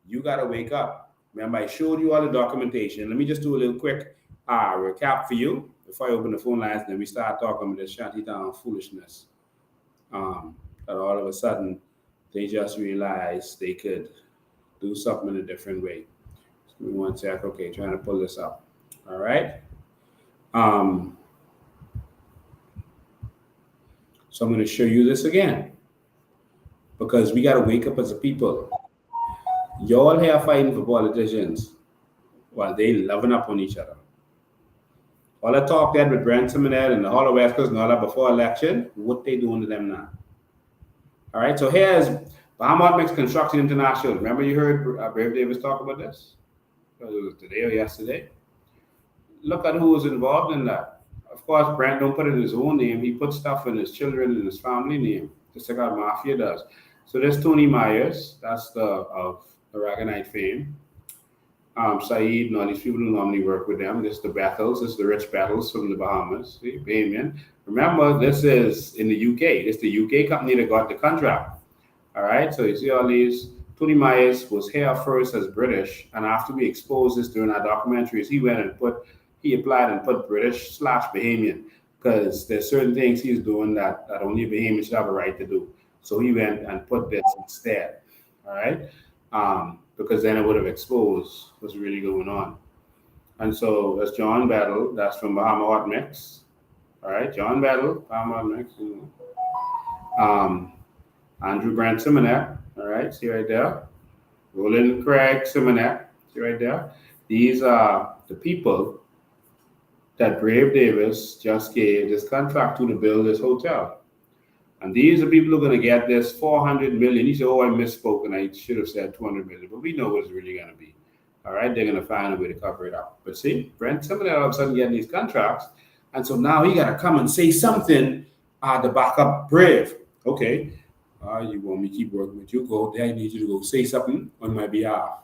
You got to wake up. Remember, I showed you all the documentation. Let me just do a little quick recap for you before I open the phone lines, and then we start talking about this shantytown foolishness. That all of a sudden, they just realized they could do something in a different way. Just give me one sec. Okay, trying to pull this up. All right. So I'm going to show you this again, because we got to wake up as a people. Y'all here fighting for politicians while they loving up on each other. All that talk that with Brent symonette and the Hollow West Coast and all that before election, what they doing to them now? All right, so here's Bahama Hot Mix Construction International. Remember you heard Brave Davis talk about this? It was today or yesterday. Look at who was involved in that. Of course, Brent don't put it in his own name. He puts stuff in his children and his family name, just like how Mafia does. So there's Tony Myers, that's of Aragonite fame. Saeed and all these people who normally work with them. This is the Battles. This is the Rich Battles from the Bahamas. See, Bahamian. Remember, this is in the UK. This is the UK company that got the contract. All right. So you see all these. Tony Myers was here first as British, and after we exposed this during our documentaries, he applied and put British/Bahamian, because there's certain things he's doing that only a Bahamian should have a right to do. So he went and put this instead. All right. Because then it would have exposed what's really going on. And so that's John Battle, that's from Bahama Hot Mix. All right, John Battle, Bahama Hot Mix. Andrew Brent symonette, all right, see right there. Roland Craig symonette, see right there. These are the people that Brave Davis just gave this contract to build this hotel. And these are people who are going to get this $400 million. He said, oh, I misspoke, and I should have said $200 million. But we know what it's really going to be. All right, they're going to find a way to cover it up. But see, Brent symonette all of a sudden getting these contracts. And so now he got to come and say something to back up Brave. Okay, you want me to keep working with you? Go there. I need you to go say something on my behalf.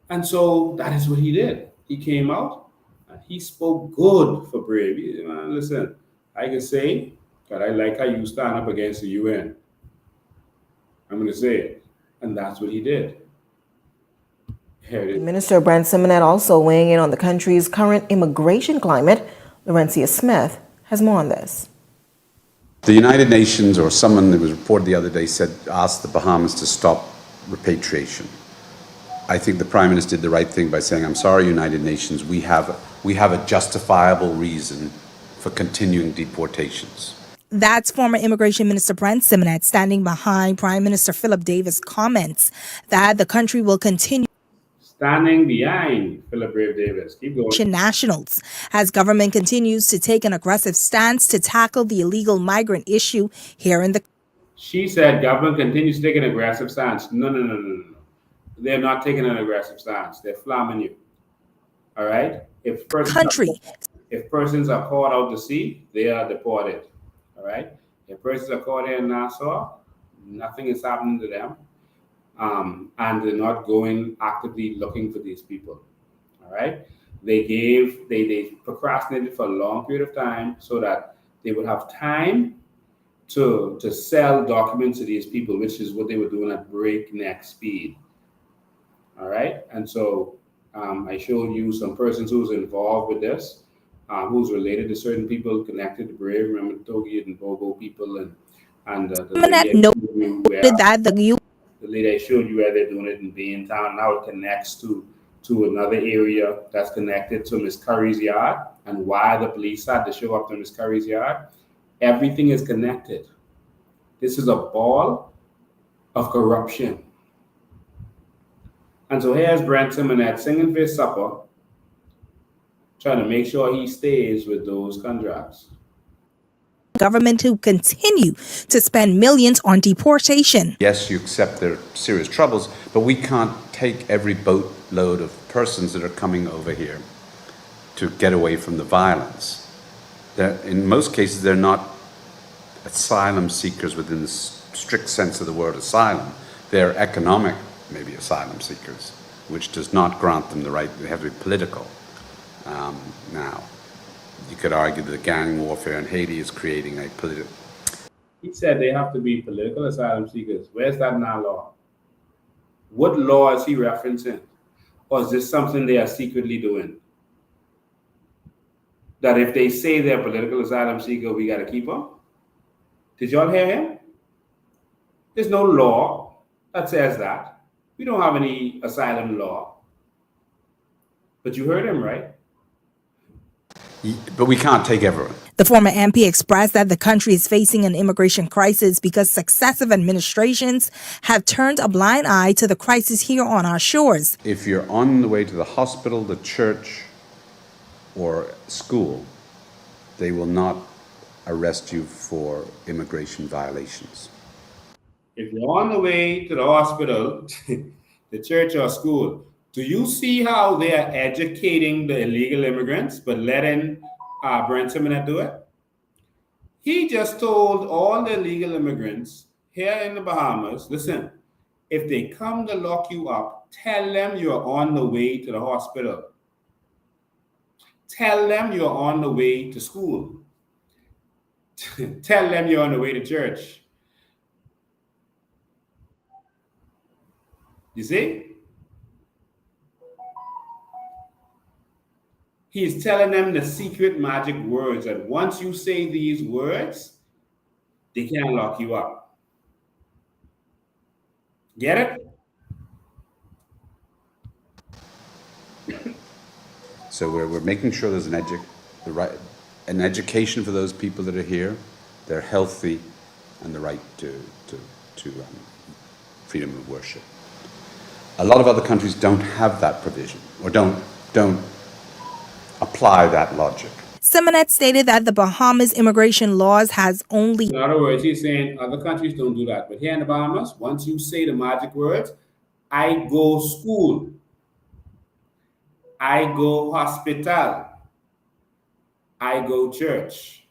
And so that is what he did. He came out and he spoke good for Brave. Listen, I can say, but I like how you stand up against the UN. I'm going to say it. And that's what he did. Here it is. Minister Brent symonette also weighing in on the country's current immigration climate. Laurencia Smith has more on this. The United Nations, or someone that was reported the other day, asked the Bahamas to stop repatriation. I think the Prime Minister did the right thing by saying, I'm sorry, United Nations, we have a justifiable reason for continuing deportations. That's former Immigration Minister Brent symonette standing behind Prime Minister Philip Davis' comments that the country will continue standing behind Philip Brave Davis. Keep going. Nationals as government continues to take an aggressive stance to tackle the illegal migrant issue here in the She said government continues to take an aggressive stance. No. They're not taking an aggressive stance. They're flamming you. All right? If persons are caught out to sea, they are deported. All right? If persons are caught here in Nassau, nothing is happening to them. And they're not going actively looking for these people. All right? They procrastinated for a long period of time so that they would have time to sell documents to these people, which is what they were doing at breakneck speed. All right? And so I showed you some persons who's involved with this, who's related to certain people connected to Brave. Remember Togi and Bobo people and the lady I showed you where they're doing it in Baintown. Now it connects to another area that's connected to Miss Curry's yard, and why the police had to show up to Miss Curry's yard. Everything is connected. This is a ball of corruption. And so here's Brent symonette singing for his supper, trying to make sure he stays with those contracts. Government to continue to spend millions on deportation. Yes, you accept there are serious troubles, but we can't take every boatload of persons that are coming over here to get away from the violence. In most cases, they're not asylum seekers within the strict sense of the word asylum. They're economic, maybe asylum seekers, which does not grant them the right. They have to be political. Now, you could argue that the gang warfare in Haiti is creating a political. He said they have to be political asylum seekers. Where's that in our law? What law is he referencing? Or is this something they are secretly doing? That if they say they're political asylum seeker, we got to keep them? Did y'all hear him? There's no law that says that. We don't have any asylum law. But you heard him, right? But we can't take everyone. The former MP expressed that the country is facing an immigration crisis because successive administrations have turned a blind eye to the crisis here on our shores. If you're on the way to the hospital, the church, or school, they will not arrest you for immigration violations. If you're on the way to the hospital, the church or school, do you see how they are educating the illegal immigrants but letting Brent symonette do it? He just told all the illegal immigrants here in the Bahamas, listen, if they come to lock you up, tell them you're on the way to the hospital. Tell them you're on the way to school. Tell them you're on the way to church. You see? He's telling them the secret magic words that once you say these words, they can't lock you up. Get it? So we're making sure there's an education for those people that are here, they're healthy, and the right to freedom of worship. A lot of other countries don't have that provision, or don't apply that logic. Symonette stated that the Bahamas immigration laws has only... In other words, he's saying other countries don't do that. But here in the Bahamas, once you say the magic words, I go school, I go hospital, I go church.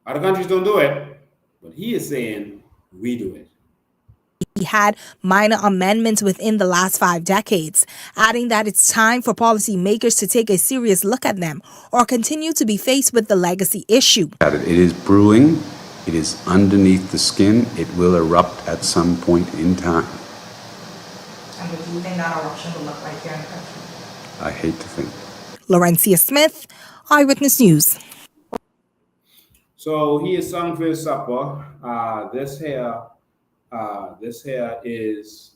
Other countries don't do it, but he is saying we do it. He had minor amendments within the last 5 decades, adding that it's time for policymakers to take a serious look at them or continue to be faced with the legacy issue. It is brewing. It is underneath the skin. It will erupt at some point in time. And what do you think that eruption will look like here in the country? I hate to think. Laurencia Smith, Eyewitness News. So he is sung for his supper. This here is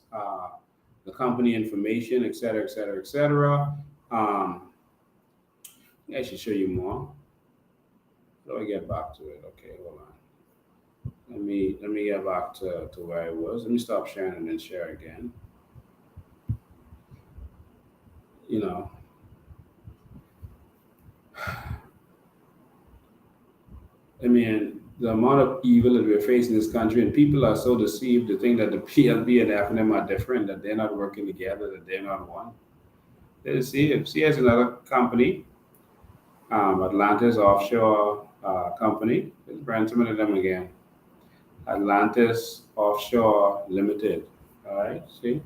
the company information, et cetera, et cetera, et cetera. I should show you more. How do I get back to it? Okay, hold on. Let me get back to where I was. Let me stop sharing and then share again. You know. I mean, the amount of evil that we're facing in this country, and people are so deceived to think that the PLP and FNM are different, that they're not working together, that they're not one. They're deceived. See, as another company, Atlantis Offshore Company. It's Brent symonette them again. Atlantis Offshore Limited. All right, see?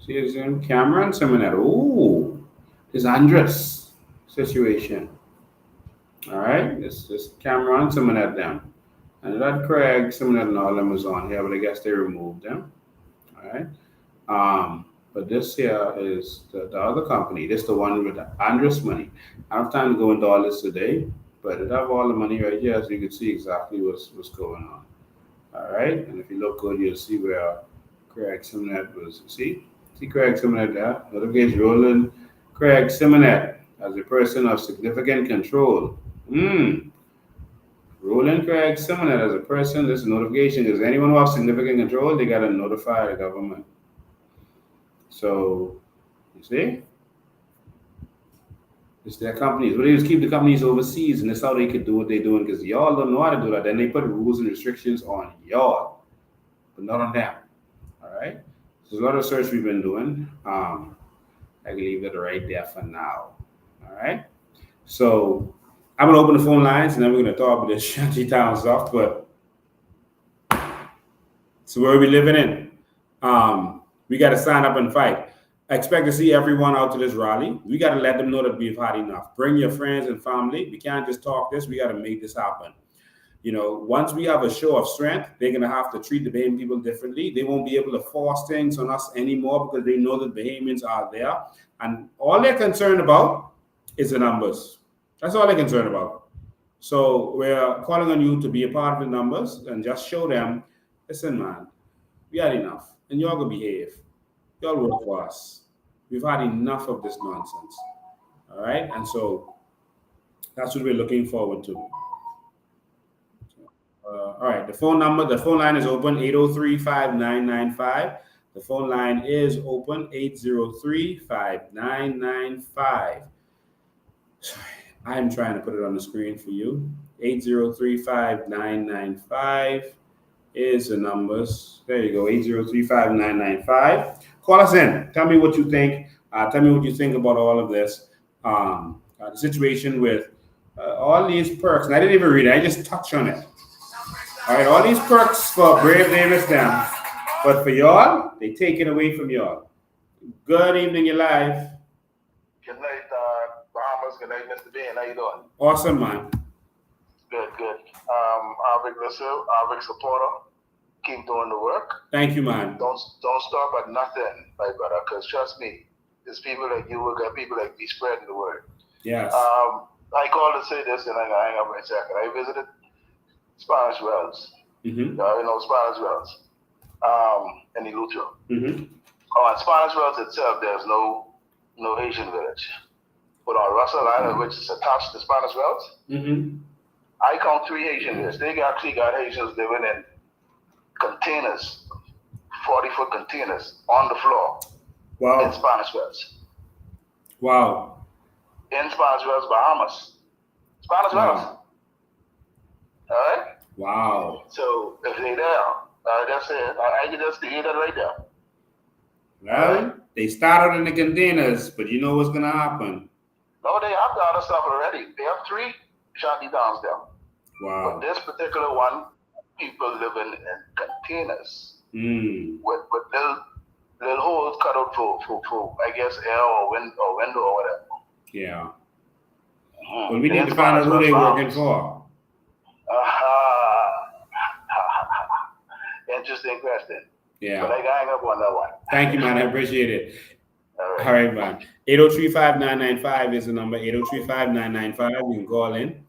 See, it's in Cameron symonette. Ooh, this Andres situation. All right, this Cameron symonette them. And that Craig symonette and all them was on here, but I guess they removed them. All right. But this here is the other company. This is the one with the Andres money. I don't have time to go into all this today, but it have all the money right here, so you can see exactly what's going on. All right, and if you look good, you'll see where Craig symonette was. See Craig symonette there. Notification rolling. Craig symonette as a person of significant control. Roland Craig symonette as a person, this notification is anyone who has significant control, they gotta notify the government. So, you see? It's their companies. But they just keep the companies overseas, and that's how they could do what they're doing because y'all don't know how to do that. Then they put rules and restrictions on y'all, but not on them. All right? So there's a lot of research we've been doing. I can leave it right there for now. All right? So I'm going to open the phone lines, and then we're going to talk about this shanty town stuff, but it's where we living in. We got to sign up and fight. I expect to see everyone out to this rally. We got to let them know that we've had enough. Bring your friends and family. We can't just talk this. We got to make this happen. You know, once we have a show of strength, they're going to have to treat the Bahamian people differently. They won't be able to force things on us anymore because they know that Bahamians are there. And all they're concerned about is the numbers. That's all they're concerned about. So we're calling on you to be a part of the numbers and just show them, listen, man, we had enough. And y'all going to behave. Y'all work for us. We've had enough of this nonsense. All right? And so that's what we're looking forward to. All right. The phone line is open 803-5995. The phone line is open 803-5995. Sorry, I'm trying to put it on the screen for you. 803-5995 is the numbers. There you go. 803-5995. Call us in. Tell me what you think. Tell me what you think about all of this. The situation with all these perks. And I didn't even read it. I just touched on it. All right. All these perks for Brave Davis down. But for y'all, they take it away from y'all. Good evening, you're live. Good night, Bahamas. Good night, Mr. Bean. How you doing? Awesome, man. Good. Arvic listener, Arvic supporter. Keep doing the work. Thank you, man. Don't stop at nothing, my brother, because trust me, there's people like you who got people like me spreading the word. Yes. I called to say this and I'm gonna hang up in a second. I visited Spanish Wells. Mm-hmm. Spanish Wells. In Eleuthero. Mm-hmm. On Spanish Wells itself, there's no Asian village. But on Russell Island, which is attached to Spanish Wells, Mm-hmm. I count 3 Haitian villages. They actually got Haitians living in containers, 40-foot containers on the floor. Wow. In Spanish Wells. Wow. In Spanish Wells, Bahamas. Spanish Wells. All right? Wow. So if they there, that's it. I can just hear that right there. Well, they started in the containers, but you know what's going to happen. No, they have the other stuff already. They have 3 shanty towns there. Wow. But this particular one, people living in containers with little holes cut out for I guess air or window or whatever. Yeah. Well, we need to find out who they're working for. Interesting question. Yeah. But I can hang up on that one. Thank you, man. I appreciate it. All right, man. 803-5995 is the number. 803-5995. You can call in.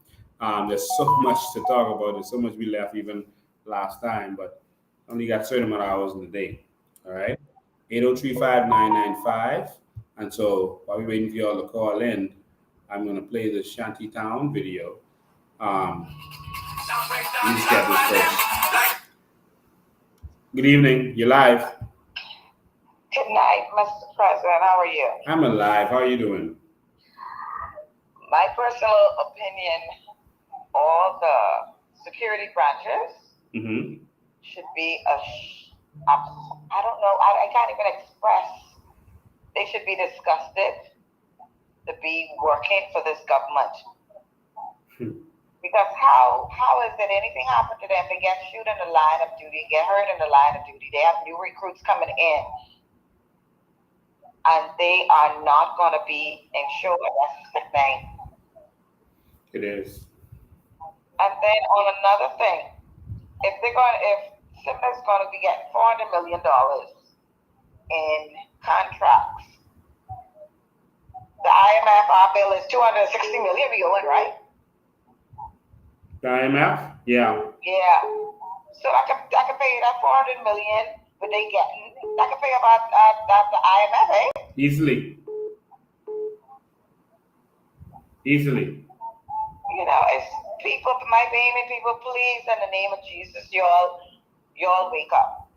There's so much to talk about. There's so much we left even last time, but only got a certain amount of hours in the day. All right. 803-5995. And so while we're waiting for y'all to call in, I'm going to play the Shantytown video. Let's get this first. Good evening. You're live. Good night, Mr. President. How are you? I'm alive. How are you doing? My personal opinion, all the security branches should be I don't know, I can't even express. They should be disgusted to be working for this government. Because how is it anything happen to them? They get shot in the line of duty, get hurt in the line of duty. They have new recruits coming in. And they are not going to be insured. That's the thing. It is. And then on another thing, if Simna's going to be getting $400 million in contracts, the IMF, our bill is $260 million we owe it, right? The IMF? Yeah. Yeah. So I can pay that $400 million, but I can pay about the IMF, eh? Easily. You know, people, my payment people, please, in the name of Jesus, y'all wake up.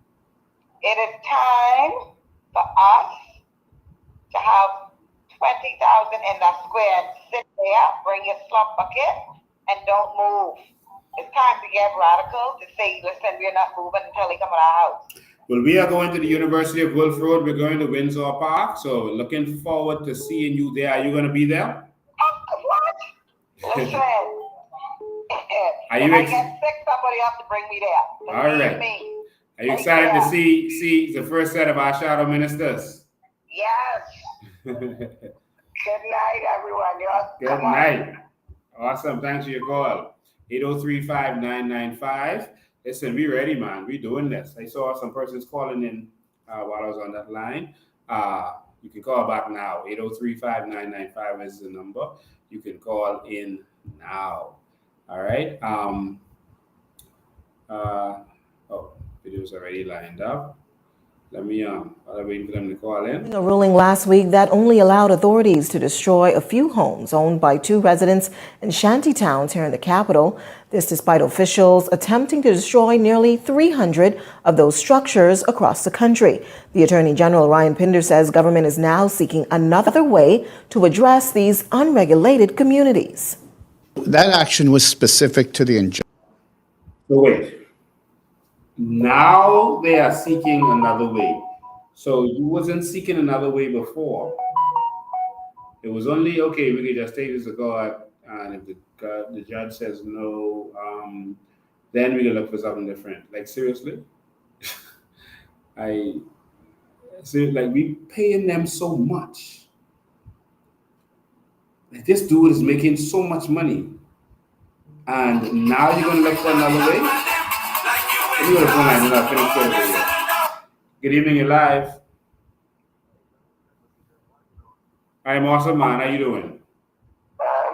It is time for us to have 20,000 in that square and sit there, bring your slump bucket, and don't move. It's time to get radical, to say, listen, we're not moving until they come in our house. Well, we are going to the University of Wolf Road. We're going to Windsor Park. So looking forward to seeing you there. Are you going to be there? What? Listen. Are if you I get sick, somebody has to bring me there. All right. Me. Are you excited to see the first set of our shadow ministers? Yes. Good night, everyone. Good night. Awesome. Thanks for your call. 803-5995. Listen, we ready, man. We doing this. I saw some persons calling in while I was on that line. You can call back now. 803-5995 is the number. You can call in now. All right. Video's already lined up. Let me while I'm waiting for them to call in. A ruling last week that only allowed authorities to destroy a few homes owned by two residents in shanty towns here in the capital. This despite officials attempting to destroy nearly 300 of those structures across the country. The Attorney General Ryan Pinder says government is now seeking another way to address these unregulated communities. That action was specific to the injunction. So wait. Now they are seeking another way. So you wasn't seeking another way before. It was only, okay, we could just take this to God, and if the judge says no, then we can look for something different. Like, seriously? Like, we paying them so much. Like, this dude is making so much money. And now you're going to look for another way? You would have phone line, not finished it. Good evening, you're live. I'm awesome, man. How you doing?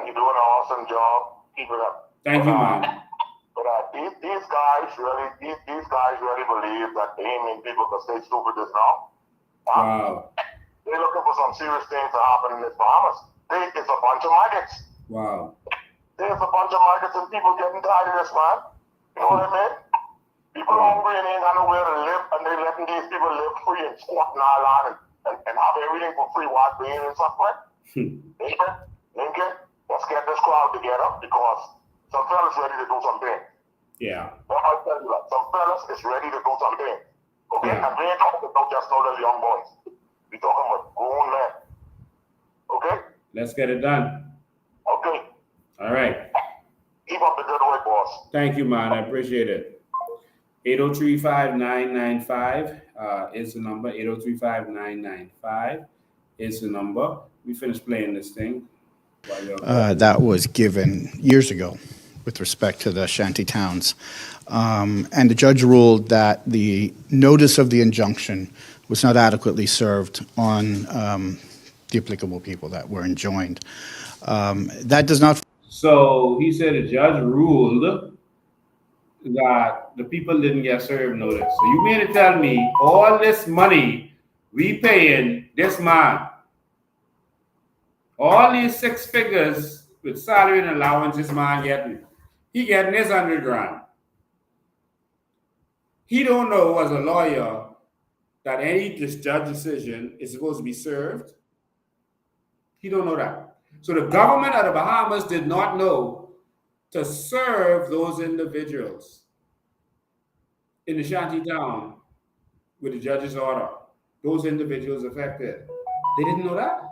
You're doing an awesome job. Keep it up. Thank you, man. But these guys really believe that aiming people can stay stupid just now. Wow. They're looking for some serious things to happen in this Bahamas. It's a bunch of maggots. Wow. There's a bunch of maggots and people getting tired of this, man. You know what I mean? People hungry and ain't got nowhere to live, and they letting these people live free and squat in our land and have everything for free while being in suffering. Lincoln, let's get this crowd together because some fellas ready to do something. Yeah. I'll tell you that. Some fellas is ready to do something. Okay? Yeah. And we ain't talking about just no little young boys. We talking about grown men. Okay? Let's get it done. Okay. All right. Keep up the good work, boss. Thank you, man. I appreciate it. 803-5995 is the number. 803-5995 is the number. We finished playing this thing. That was given years ago with respect to the shanty towns. And the judge ruled that the notice of the injunction was not adequately served on the applicable people that were enjoined. That does not... So he said the judge ruled that the people didn't get served notice. So you mean to tell me all this money we paying this man, all these 6 figures with salary and allowance this man getting, he getting his 100 grand. He don't know as a lawyer that any judge decision is supposed to be served. He don't know that. So the government of the Bahamas did not know to serve those individuals in the shanty town with the judge's order. Those individuals affected. They didn't know that?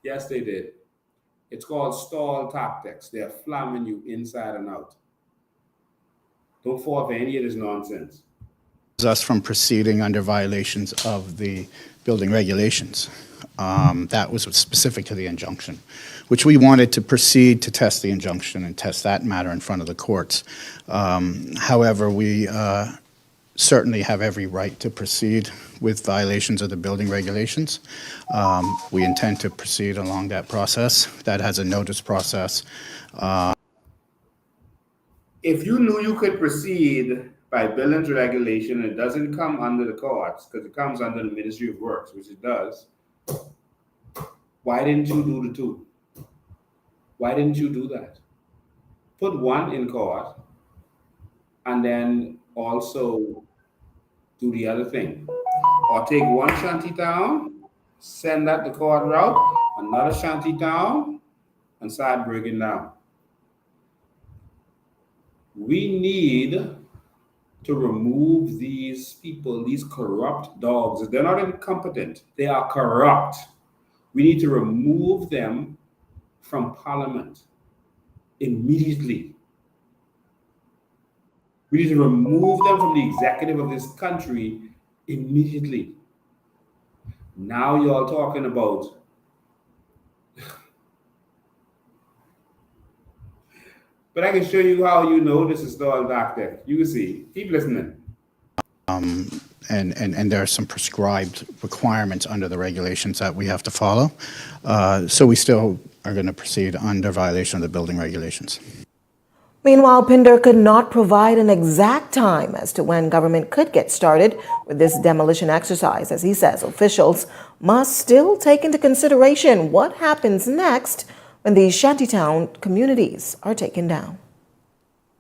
Yes, they did. It's called stall tactics. They're flamming you inside and out. Don't fall for any of this nonsense. Us from proceeding under violations of the building regulations. That was specific to the injunction, which we wanted to proceed to test the injunction and test that matter in front of the courts. However, we certainly have every right to proceed with violations of the building regulations. We intend to proceed along that process. That has a notice process. If you knew you could proceed by buildings regulation, it doesn't come under the courts because it comes under the Ministry of Works, which it does. Why didn't you do the two? Why didn't you do that? Put one in court and then also do the other thing. Or take one shanty town, send that the court route, another shanty town, and start breaking down. We need to remove these people, these corrupt dogs. They're not incompetent, they are corrupt. We need to remove them from Parliament immediately. We need to remove them from the executive of this country immediately. Now you're talking about but I can show you how you know this is all tactic. You can see. Keep listening. And there are some prescribed requirements under the regulations that we have to follow. So we still are going to proceed under violation of the building regulations. Meanwhile, Pinder could not provide an exact time as to when government could get started with this demolition exercise. As he says, officials must still take into consideration what happens next when these shantytown communities are taken down.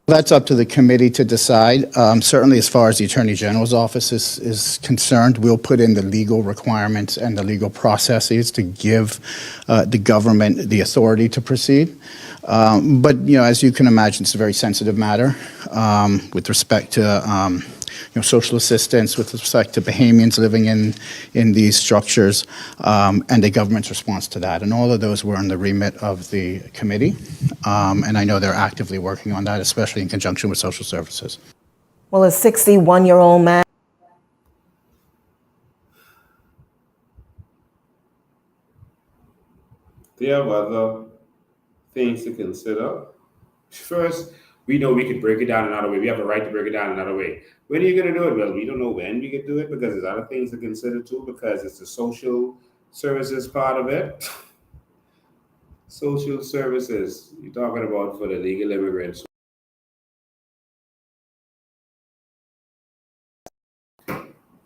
That's up to the committee to decide. Certainly, as far as the Attorney General's office is concerned, we'll put in the legal requirements and the legal processes to give the government the authority to proceed. But, as you can imagine, it's a very sensitive matter with respect to social assistance, with respect to Bahamians living in these structures, and the government's response to that. And all of those were in the remit of the committee. And I know they're actively working on that, especially in conjunction with social services. Well, a 61-year-old man. There are other things to consider. First, we know we could break it down another way. We have a right to break it down another way. When are you going to do it? Well, we don't know when we can do it because there's other things to consider too, because it's the social services part of it. Social services, you're talking about for the legal immigrants.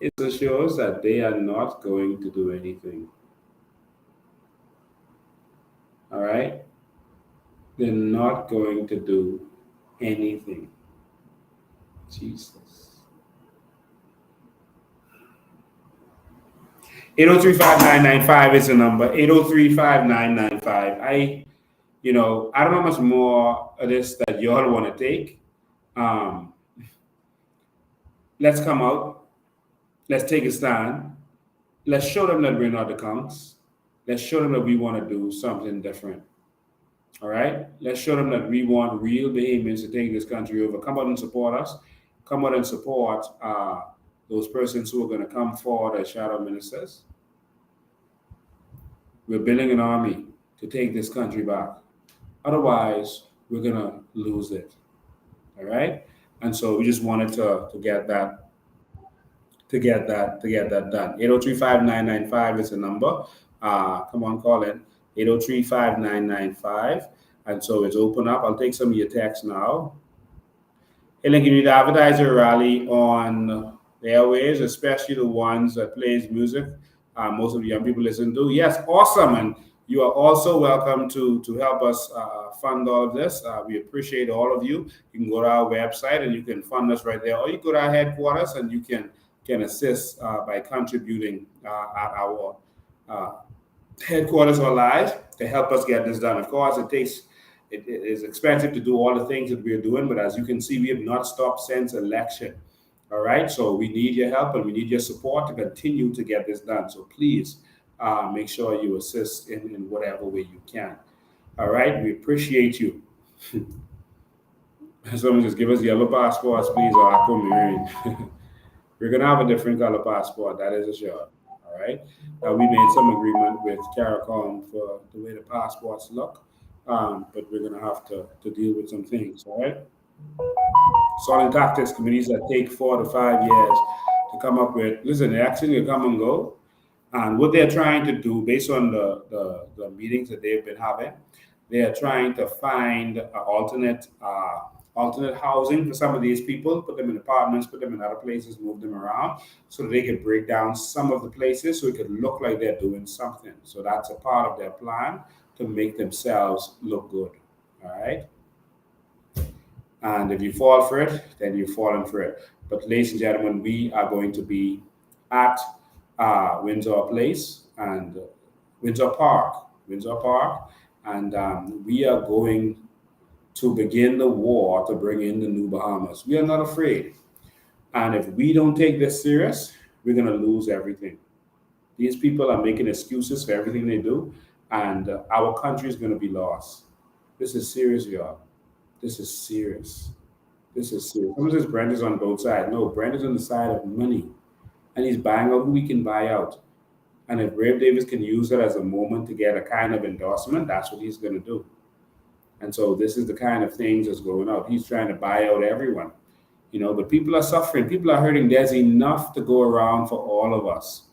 It assures that they are not going to do anything. All right? They're not going to do anything. Jesus. 803-5995 is the number. 803-5995. I don't know how much more of this that y'all want to take. Let's come out. Let's take a stand. Let's show them that we're not the conks. Let's show them that we want to do something different. All right? Let's show them that we want real Bahamians to take this country over. Come out and support us. Come out and support those persons who are going to come forward as shadow ministers. We're building an army to take this country back. Otherwise, we're going to lose it. All right? And so we just wanted to get that done. 803-5995 is the number. Come on, call in. 803-5995. And so it's open up. I'll take some of your texts now. Hey, Lincoln, you need to advertise your rally on the airways, especially the ones that plays music. Most of the young people listen to. Yes, awesome. And you are also welcome to help us fund all of this. We appreciate all of you. You can go to our website and you can fund us right there. Or you go to our headquarters and you can assist by contributing at our headquarters or live to help us get this done. Of course, it is expensive to do all the things that we're doing, but as you can see, we have not stopped since election. All right, so we need your help and we need your support to continue to get this done. So please make sure you assist in whatever way you can. All right, we appreciate you. Someone just give us yellow passports, please, or aquamarine. We're going to have a different color passport, that is a sure. All right. We made some agreement with CARICOM for the way the passports look, but we're going to have to deal with some things. All right. Solid tactics committees that take 4 to 5 years to come up with. Listen, the action will come and go. And what they're trying to do, based on the meetings that they've been having, they are trying to find alternate housing for some of these people, put them in apartments, put them in other places, move them around so that they can break down some of the places so it could look like they're doing something. So that's a part of their plan to make themselves look good. All right? And if you fall for it, then you've fallen for it. But ladies and gentlemen, we are going to be at Windsor Place and Windsor Park, and we are going to begin the war to bring in the new Bahamas. We are not afraid. And if we don't take this serious, we're going to lose everything. These people are making excuses for everything they do, and our country is going to be lost. This is serious, y'all. This is serious. This is serious. Someone says Brent is on both sides. No, Brent is on the side of money, and he's buying out who he can buy out. And if Brave Davis can use it as a moment to get a kind of endorsement, that's what he's going to do. And so this is the kind of things that's going out. He's trying to buy out everyone, but people are suffering. People are hurting. There's enough to go around for all of us.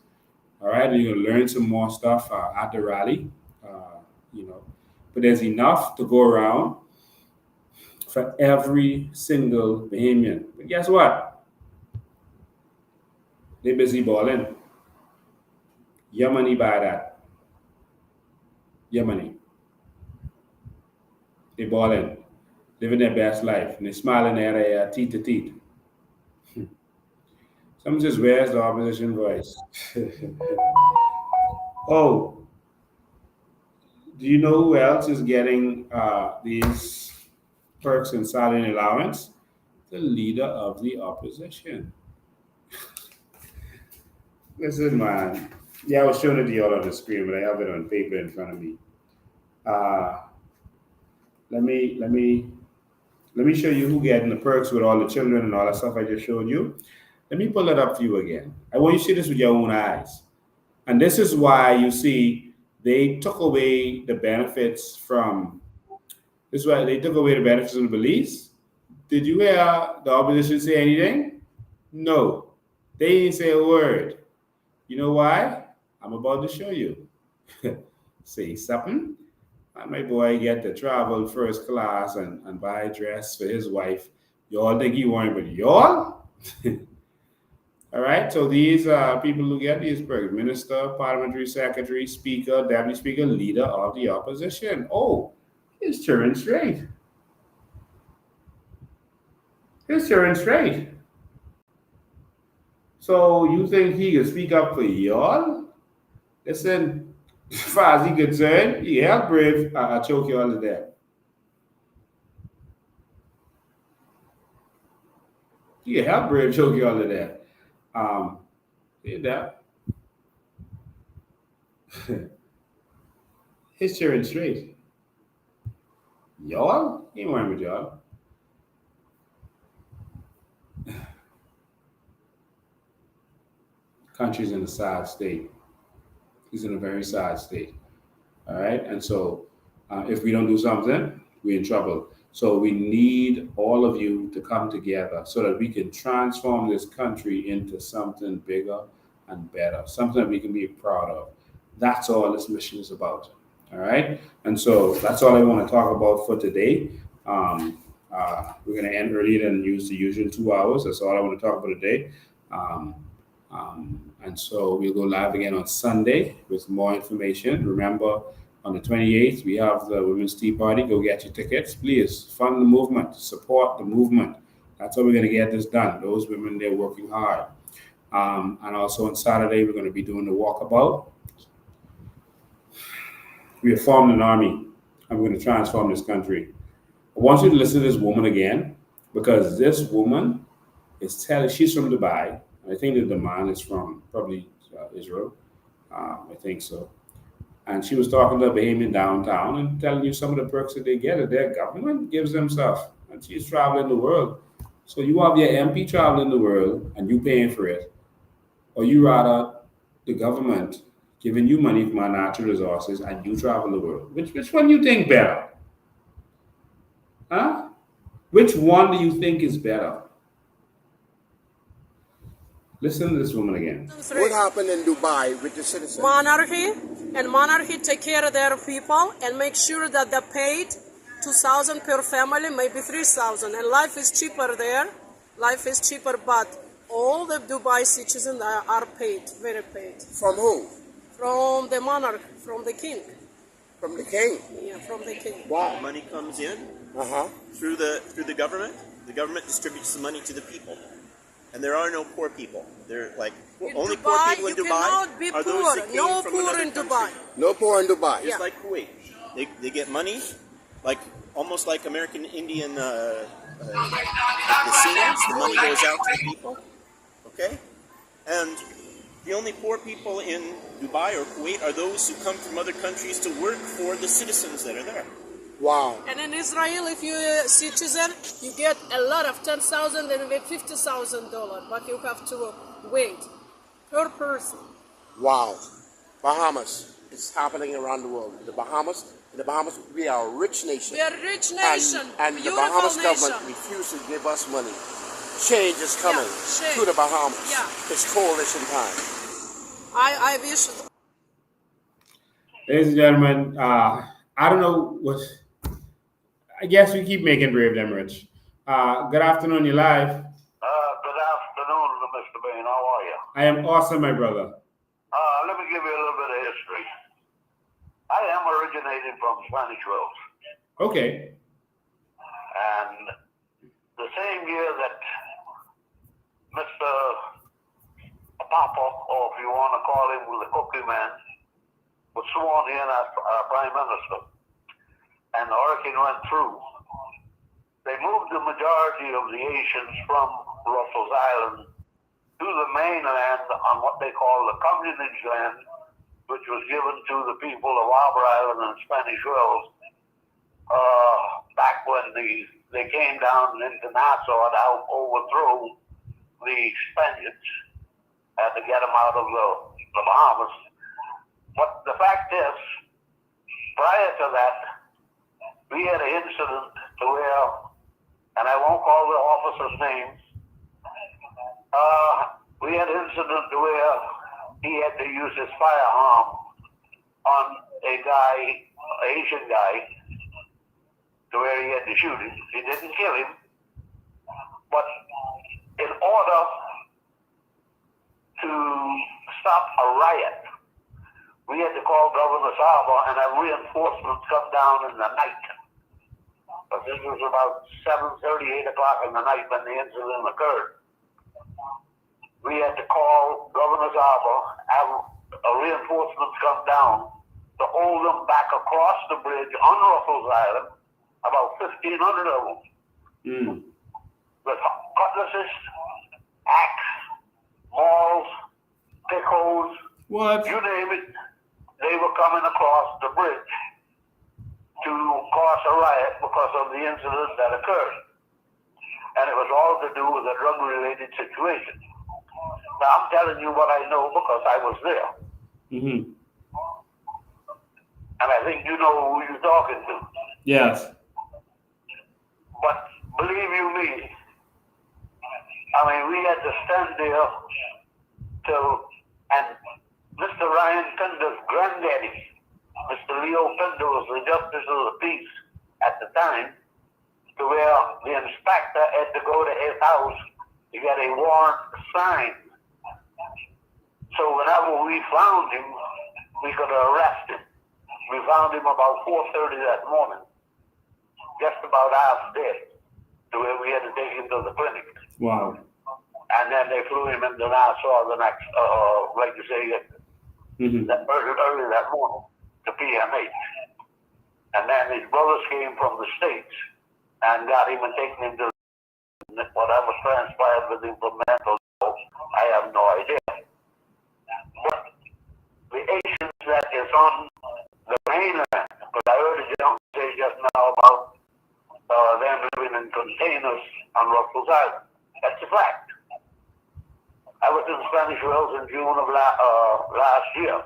All right. And you're going to learn some more stuff at the rally, but there's enough to go around for every single Bahamian. But guess what? They're busy balling. Your money buy that. Your money. They balling, living their best life, and they smiling at a teeth to teeth. Someone says, where's the opposition voice? Oh, do you know who else is getting these perks and salary allowance? The leader of the opposition. Listen, man. Yeah, I was showing it to you all on the screen, but I have it on paper in front of me. Let me show you who getting the perks with all the children and all that stuff I just showed you. Let me pull it up for you again. I want you to see this with your own eyes. And this is why you see they took away the benefits from. This is why they took away the benefits of the Belize. Did you hear the opposition say anything? No, they didn't say a word. You know why? I'm about to show you. Say something. My boy get to travel first class and buy a dress for his wife. Y'all think he won, but y'all? All right, so these people who get these perks: minister, parliamentary secretary, speaker, deputy speaker, leader of the opposition. Oh, he's turning straight. He's turning straight. So you think he can speak up for y'all? Listen, as far as he's concerned, he helped Brave choke y'all to death. He helped Brave choke y'all to death. Did that. He's turning straight. Y'all? He ain't worrying with y'all. Country's in a sad state. He's in a very sad state. All right. And so if we don't do something, we're in trouble. So we need all of you to come together so that we can transform this country into something bigger and better, something that we can be proud of. That's all this mission is about. All right. And so that's all I want to talk about for today. We're going to end earlier than use the usual 2 hours. That's all I want to talk about today. And so we'll go live again on Sunday with more information. Remember, on the 28th, we have the Women's Tea Party. Go get your tickets. Please fund the movement, support the movement. That's how we're going to get this done. Those women, they're working hard. And also on Saturday, we're going to be doing the walkabout. We have formed an army, and we're going to transform this country. I want you to listen to this woman again, because this woman is telling, she's from Dubai. I think that the man is from probably Israel. I think so. And she was talking to a Bahamian downtown and telling you some of the perks that they get, that their government gives them stuff. And she's traveling the world. So you have your MP traveling the world and you paying for it. Or you rather the government giving you money from our natural resources and you travel the world. Which one do you think better? Huh? Which one do you think is better? Listen to this woman again. What happened in Dubai with the citizens? Monarchy, and monarchy take care of their people and make sure that they're paid 2,000 per family, maybe 3,000. And life is cheaper there. Life is cheaper, but all the Dubai citizens are paid, very paid. From who? From the monarch, from the king. From the king. Yeah, from the king. Wow. Money comes in Uh-huh. through the government. The government distributes the money to the people, and there are no poor people. They're like only Dubai, poor people in you Dubai cannot be are poor. those that came No from poor another in country. Dubai. No poor in Dubai. Just like Kuwait, they get money, like almost like American Indian casinos. The money goes out to the people, okay, and the only poor people in Dubai or Kuwait are those who come from other countries to work for the citizens that are there. Wow. And in Israel, if you're a citizen, you get a lot of $10,000 and $50,000, but you have to wait per person. Wow. Bahamas. It's happening around the world. In the Bahamas, we are a rich nation. We are a rich nation. And the beautiful Bahamas nation. government refused to give us money. Change is coming change. to the Bahamas. Yeah. It's coalition time. I wish. Ladies and gentlemen, I don't know what. I guess we keep making brave them rich. Good afternoon, you live. Good afternoon, Mr. Bain. How are you? I am awesome, my brother. Let me give you a little bit of history. I am originating from Spanish Wells. Okay. And the same year that Mr. Papa, or if you want to call him the cookie man, was sworn in as Prime Minister, and the hurricane went through, they moved the majority of the Haitians from Russell's Island to the mainland on what they call the communage land, which was given to the people of Arbor Island and Spanish Wells back when they came down into Nassau to help overthrow the Spaniards and to get them out of the Bahamas. But the fact is, prior to that, we had an incident to where, and I won't call the officer's names, we had an incident to where he had to use his firearm on a Asian guy, to where he had to shoot him. He didn't kill him, but in order to stop a riot, we had to call Governor Saba and have reinforcements come down in the night. But this was about 7:30, 8 o'clock in the night when the incident occurred. We had to call Governor Saba, have reinforcements come down to hold them back across the bridge on Russell's Island, about 1,500 of them. With cutlasses, axe, mauls, pickles, you name it. They were coming across the bridge to cause a riot because of the incident that occurred. And it was all to do with a drug-related situation. Now, I'm telling you what I know because I was there. And I think you know who you're talking to. Yes. But believe you me, I mean, we had to stand there and Mr. Ryan Pender's granddaddy, Mr. Leo Pender, was the Justice of the Peace at the time, to where the inspector had to go to his house to get a warrant signed. So whenever we found him, we could arrest him. We found him about 4:30 that morning, just about half dead, to where we had to take him to the clinic. Wow. And then they flew him into Nassau the next, like you say, early that morning to PMH. And then his brothers came from the States and got him and taken him to whatever transpired with him from mental health, I have no idea. But the Asians that is on the mainland, because I heard a gentleman say just now about them living in containers on Russell's Island. That's a fact. I was in Spanish Wells in June of last year,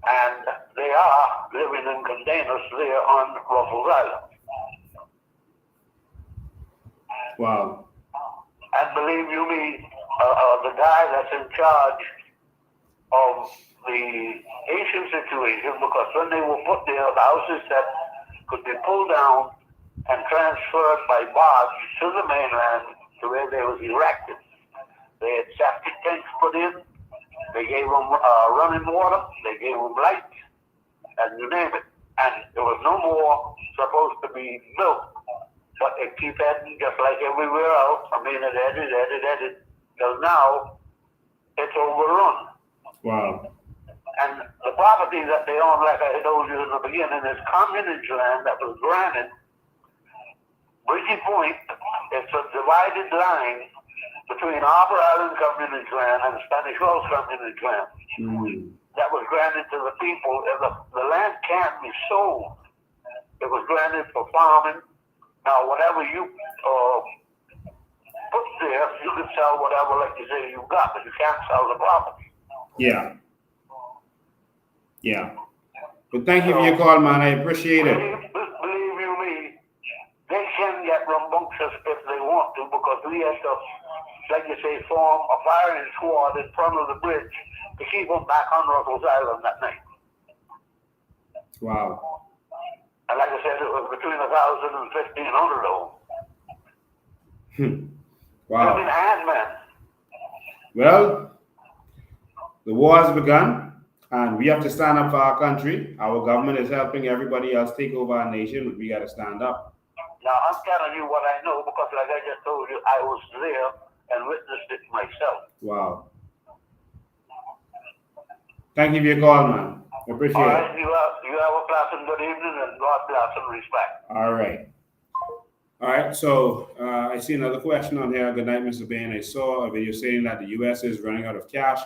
and they are living in containers there on Russell's Island. Wow. And believe you me, the guy that's in charge of the Asian situation, because when they were put there, the houses that could be pulled down and transferred by barge to the mainland to where they was erected. They had septic tanks put in. They gave them running water. They gave them lights. and you name it. And there was no more supposed to be milk, but it keep adding just like everywhere else. I mean, it added, till now it's overrun. Wow. And the property that they own, like I told you in the beginning, is communist land that was granted. Bridgie Point, it's a divided line between Arbor Island communist land and Spanish Wells communist land. That was granted to the people. And the land can't be sold. It was granted for farming. Now, whatever you put there, you can sell whatever, like you say, you got, but you can't sell the property. Yeah. Yeah. But thank you for your call, man. I appreciate it. Believe you me, they can get rambunctious if they want to, because we have to, like you say, form a firing squad in front of the bridge to keep them back on Russell's Island that night. Wow. And like I said, it was between 1,000 and 1,500 of them. Wow. I mean, handman. Well, the war has begun, and we have to stand up for our country. Our government is helping everybody else take over our nation, but we got to stand up. Now, I'm telling you what I know, because like I just told you, I was there and witnessed it myself. Wow. Thank you for your call, man. I appreciate All it. right, you have a pleasant good evening, and God bless and respect. All right. All right, so I see another question on here. Good night, Mr. Bain. I saw a video saying that the U.S. is running out of cash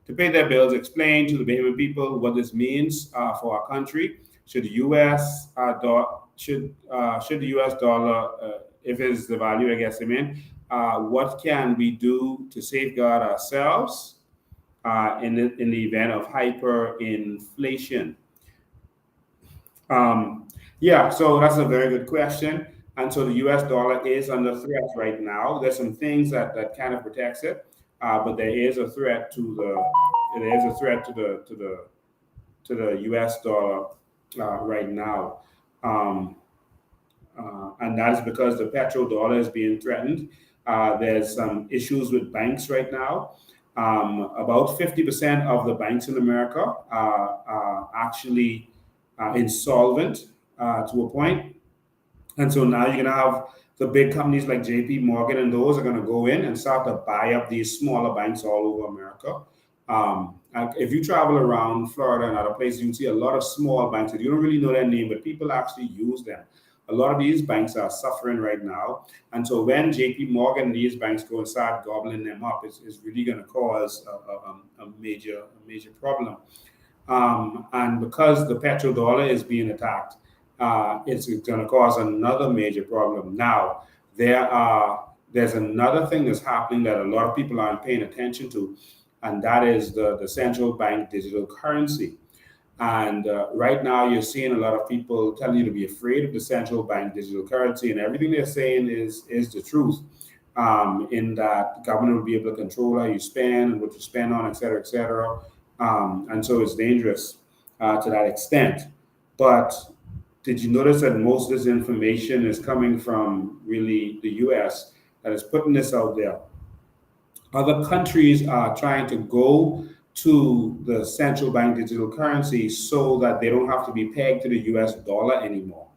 to pay their bills. Explain to the Bahamian people what this means for our country. Should the U.S. Should the U.S. dollar, if it's the value, I guess, what can we do to safeguard ourselves in the event of hyperinflation? Yeah, so that's a very good question. And so the U.S. dollar is under threat right now. There's some things that kind of protects it, but there is a threat to the U.S. dollar right now, and that is because the petrodollar is being threatened. There's some issues with banks right now. About 50% of the banks in America are actually insolvent to a point. And so now you're going to have the big companies like JP Morgan, and those are going to go in and start to buy up these smaller banks all over America. If you travel around Florida and other places, you see a lot of small banks that you don't really know their name, but people actually use them. A lot of these banks are suffering right now. And so when JP Morgan and these banks go and start gobbling them up, it's really going to cause a major problem. And because the petrodollar is being attacked, it's going to cause another major problem. Now, there's another thing that's happening that a lot of people aren't paying attention to, and that is the central bank digital currency. And right now, you're seeing a lot of people telling you to be afraid of the central bank digital currency, and everything they're saying is the truth. In that the government will be able to control how you spend and what you spend on, et cetera, et cetera. And so it's dangerous to that extent. But did you notice that most of this information is coming from really the US that is putting this out there? Other countries are trying to go to the central bank digital currency so that they don't have to be pegged to the US dollar anymore.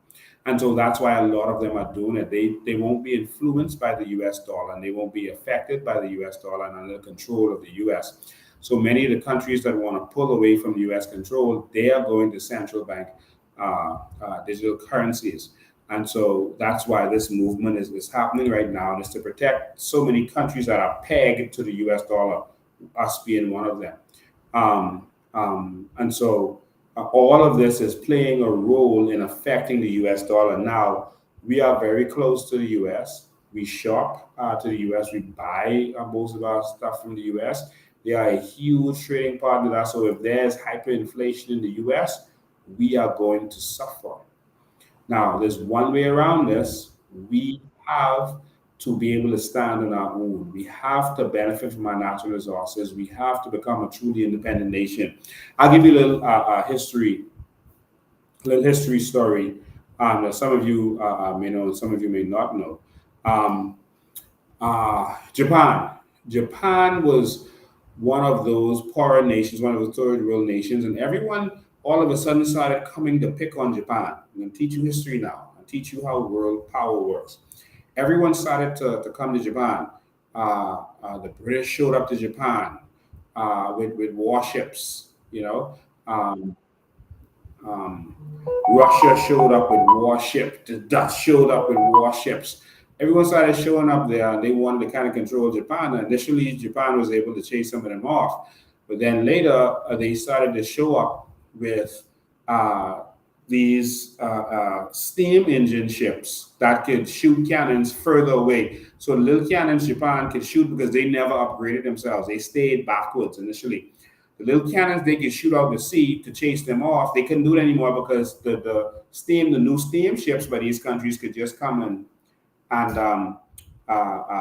And so that's why a lot of them are doing it. They won't be influenced by the US dollar, and they won't be affected by the US dollar and under control of the US. So many of the countries that want to pull away from US control, they are going to central bank digital currencies. And so that's why this movement is happening right now, and it's to protect so many countries that are pegged to the US dollar, us being one of them. And so all of this is playing a role in affecting the US dollar. Now, we are very close to the US. We shop to the US. We buy most of our stuff from the US. They are a huge trading partner there. So if there's hyperinflation in the US, we are going to suffer. Now, there's one way around this. We have to be able to stand on our own. We have to benefit from our natural resources. We have to become a truly independent nation. I'll give you a little history story that some of you may know and some of you may not know. Japan was one of those poorer nations, one of the third world nations, and everyone all of a sudden started coming to pick on Japan. I'm going to teach you history now and teach you how world power works. Everyone started to come to Japan. The British showed up to Japan with warships, you know. Um, um, Russia showed up with warships. The Dutch showed up with warships. Everyone started showing up there, and they wanted to kind of control Japan. And initially, Japan was able to chase some of them off, but then later they started to show up with uh, these steam engine ships that could shoot cannons further away. So the little cannons Japan could shoot because they never upgraded themselves. They stayed backwards initially. The little cannons they could shoot out to sea to chase them off, they couldn't do it anymore because the new steam ships by these countries could just come and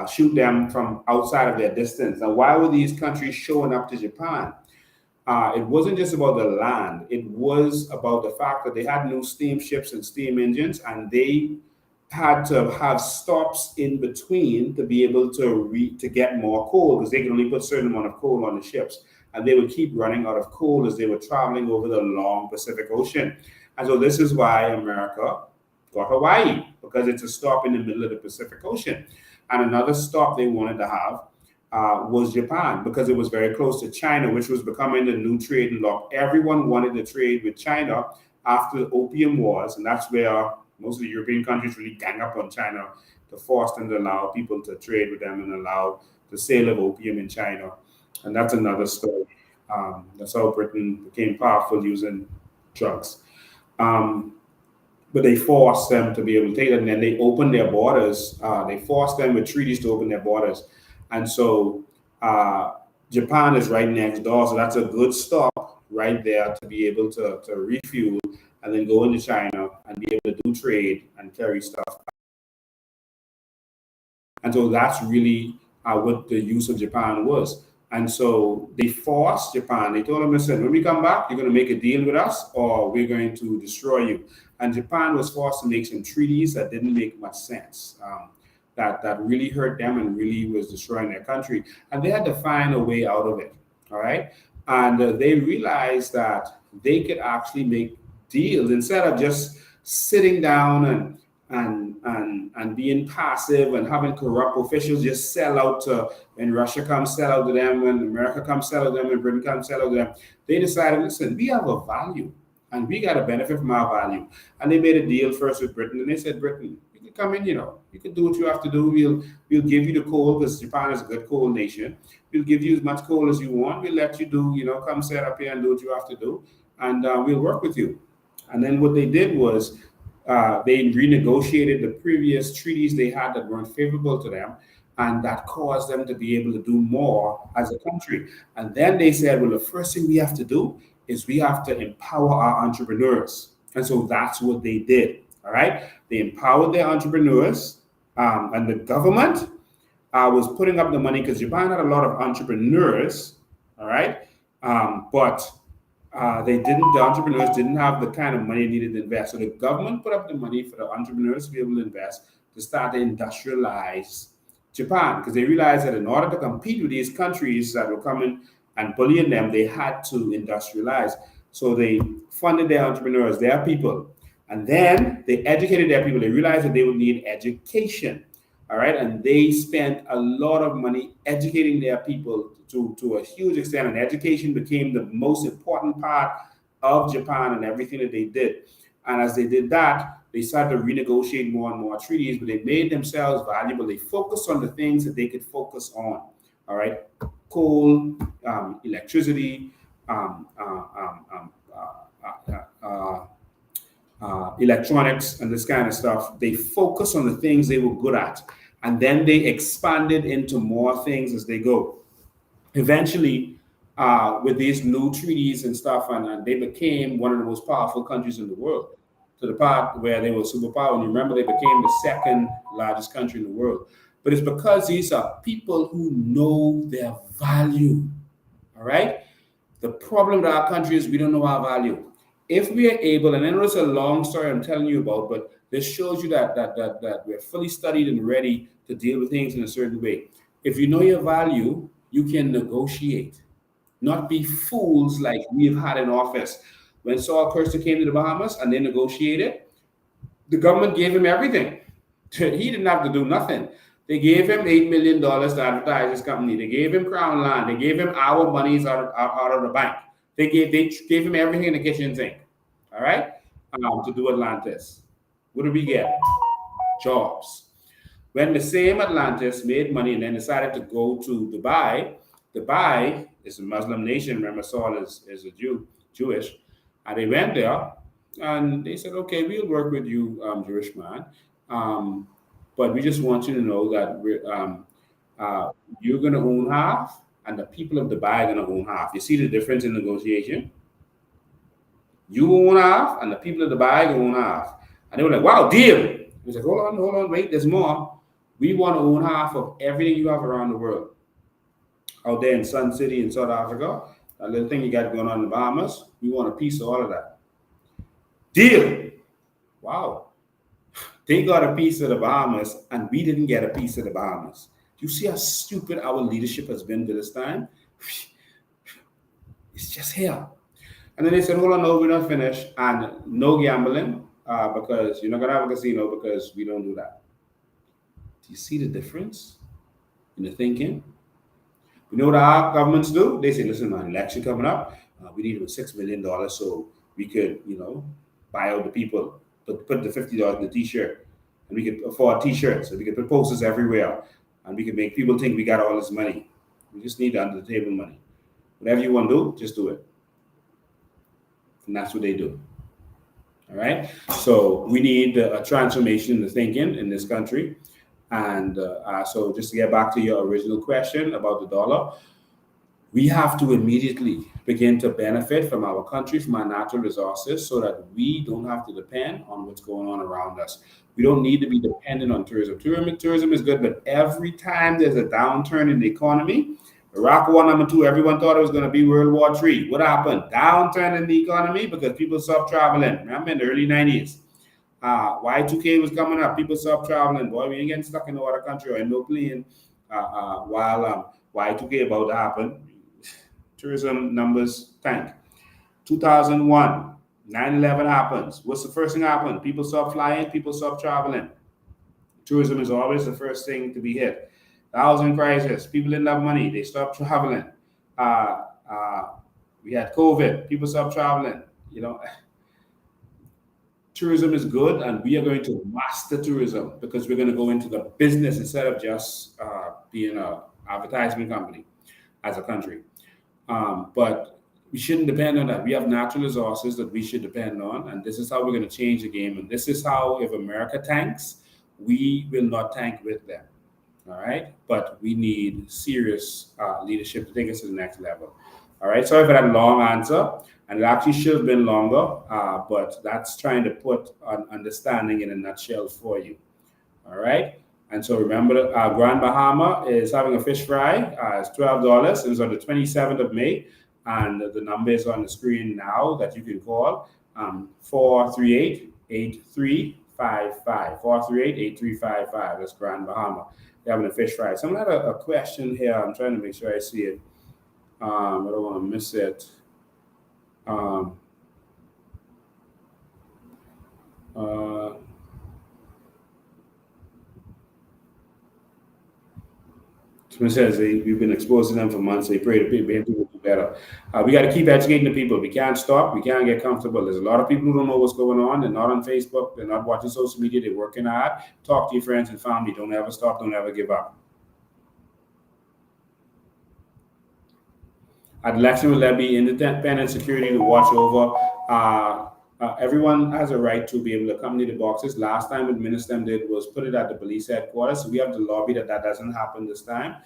shoot them from outside of their distance. Now, why were these countries showing up to Japan? It wasn't just about the land. It was about the fact that they had new steamships and steam engines, and they had to have stops in between to be able to get more coal because they could only put a certain amount of coal on the ships, and they would keep running out of coal as they were traveling over the long Pacific Ocean. And so this is why America got Hawaii, because it's a stop in the middle of the Pacific Ocean. And another stop they wanted to have was Japan, because it was very close to China, which was becoming the new trading bloc. Everyone wanted to trade with China after the Opium Wars, and that's where most of the European countries really gang up on China to force them to allow people to trade with them and allow the sale of opium in China. And that's another story. That's how Britain became powerful using drugs. But they forced them to be able to take it, and then they opened their borders. They forced them with treaties to open their borders. And so Japan is right next door. So that's a good stop right there to be able to refuel and then go into China and be able to do trade and carry stuff. And so that's really what the use of Japan was. And so they forced Japan. They told them, listen, when we come back, you're going to make a deal with us or we're going to destroy you. And Japan was forced to make some treaties that didn't make much sense, that really hurt them and really was destroying their country. And they had to find a way out of it, all right? And they realized that they could actually make deals instead of just sitting down and being passive and having corrupt officials just sell out to, when Russia comes sell out to them, when America comes sell out to them, and Britain comes sell out to them. They decided, listen, we have a value and we got to benefit from our value. And they made a deal first with Britain, and they said, Britain, you can come in, you can do what you have to do. We'll give you the coal because Japan is a good coal nation. We'll give you as much coal as you want. We'll let you do, come set up here and do what you have to do. And we'll work with you. And then what they did was they renegotiated the previous treaties they had that weren't favorable to them, and that caused them to be able to do more as a country. And then they said, well, the first thing we have to do is we have to empower our entrepreneurs. And so that's what they did, all right? They empowered their entrepreneurs, and the government was putting up the money because Japan had a lot of entrepreneurs, all right? But the entrepreneurs didn't have the kind of money needed to invest. So the government put up the money for the entrepreneurs to be able to invest to start to industrialize Japan, because they realized that in order to compete with these countries that were coming and bullying them, they had to industrialize. So they funded their entrepreneurs, their people, and then they educated their people. They realized that they would need education, all right? And they spent a lot of money educating their people to a huge extent, and education became the most important part of Japan and everything that they did. And as they did that, they started to renegotiate more and more treaties, but they made themselves valuable. They focused on the things that they could focus on, all right? Coal, electricity, electronics, and this kind of stuff. They focused on the things they were good at, and then they expanded into more things as they go. Eventually, with these new treaties and stuff, and they became one of the most powerful countries in the world, to the part where they were superpower. And you remember, they became the second largest country in the world. But it's because these are people who know their value, all right? The problem with our country is we don't know our value. If we are able, and I know it's a long story I'm telling you about, but this shows you that we're fully studied and ready to deal with things in a certain way. If you know your value, you can negotiate, not be fools like we've had in office. when Saul Kirsten came to the Bahamas and they negotiated, the government gave him everything. He didn't have to do nothing. They gave him $8 million to advertise his company. They gave him Crown Land. They gave him our monies out of the bank. They gave him everything in the kitchen sink. All right, to do Atlantis. What did we get? Jobs. When the same Atlantis made money and then decided to go to Dubai, Dubai is a Muslim nation. Remember, Saul is a Jewish, and they went there and they said, "Okay, we'll work with you, Jewish man, but we just want you to know that you're going to own half, and the people of Dubai are going to own half." You see the difference in negotiation? You own half, and the people of Dubai own half. And they were like, "Wow, deal." He said, hold on, wait, there's more. We want to own half of everything you have around the world. Out there in Sun City in South Africa, that little thing you got going on in the Bahamas, we want a piece of all of that. Deal. Wow. They got a piece of the Bahamas, and we didn't get a piece of the Bahamas. You see how stupid our leadership has been to this time? It's just here. And then they said, hold on, no, we're not finished. And no gambling, because you're not going to have a casino because we don't do that. Do you see the difference in the thinking? You know what our governments do? They say, listen, man, election coming up, we need $6 million so we could, buy out the people, put the $50 in the t-shirt, and we could afford t-shirts, and we could put posters everywhere, and we could make people think we got all this money. We just need under the table money. Whatever you want to do, just do it. And that's what they do. All right? So we need a transformation in the thinking in this country. And so just to get back to your original question about the dollar, we have to immediately begin to benefit from our country, from our natural resources, so that we don't have to depend on what's going on around us. We don't need to be dependent on tourism. Tourism is good, but every time there's a downturn in the economy, Iraq War #2, everyone thought it was going to be World War III. What happened? Downturn in the economy because people stopped traveling. Remember in the early 90s? Y2K was coming up. People stopped traveling. Boy, we ain't getting stuck in no other country or in no plane while Y2K about to happen. Tourism numbers tank. 2001, 9/11 happens. What's the first thing happened? People stopped flying. People stopped traveling. Tourism is always the first thing to be hit. The housing crisis. People didn't have money. They stopped traveling. We had COVID. People stopped traveling. Tourism is good, and we are going to master tourism because we're going to go into the business instead of just being an advertisement company as a country. But we shouldn't depend on that. We have natural resources that we should depend on, and this is how we're going to change the game. And this is how, if America tanks, we will not tank with them. All right? But we need serious leadership to take us to the next level. All right? Sorry for that long answer. And it actually should have been longer, but that's trying to put an understanding in a nutshell for you. All right? And so remember, Grand Bahama is having a fish fry. It's $12. It was on the 27th of May. And the number is on the screen now that you can call 438-8355. 438-8355. That's Grand Bahama. They're having a fish fry. Someone had a question here. I'm trying to make sure I see it. I don't want to miss it. Someone says we've been exposing them for months. They pray to people do better. We got to keep educating the people. We can't stop. We can't get comfortable. There's a lot of people who don't know what's going on. They're not on Facebook. They're not watching social media. They're working hard. Talk to your friends and family. Don't ever stop. Don't ever give up. At election, will there be independent security to watch over? Everyone has a right to be able to accompany the boxes. Last time what Minister did was put it at the police headquarters. So we have to lobby that doesn't happen this time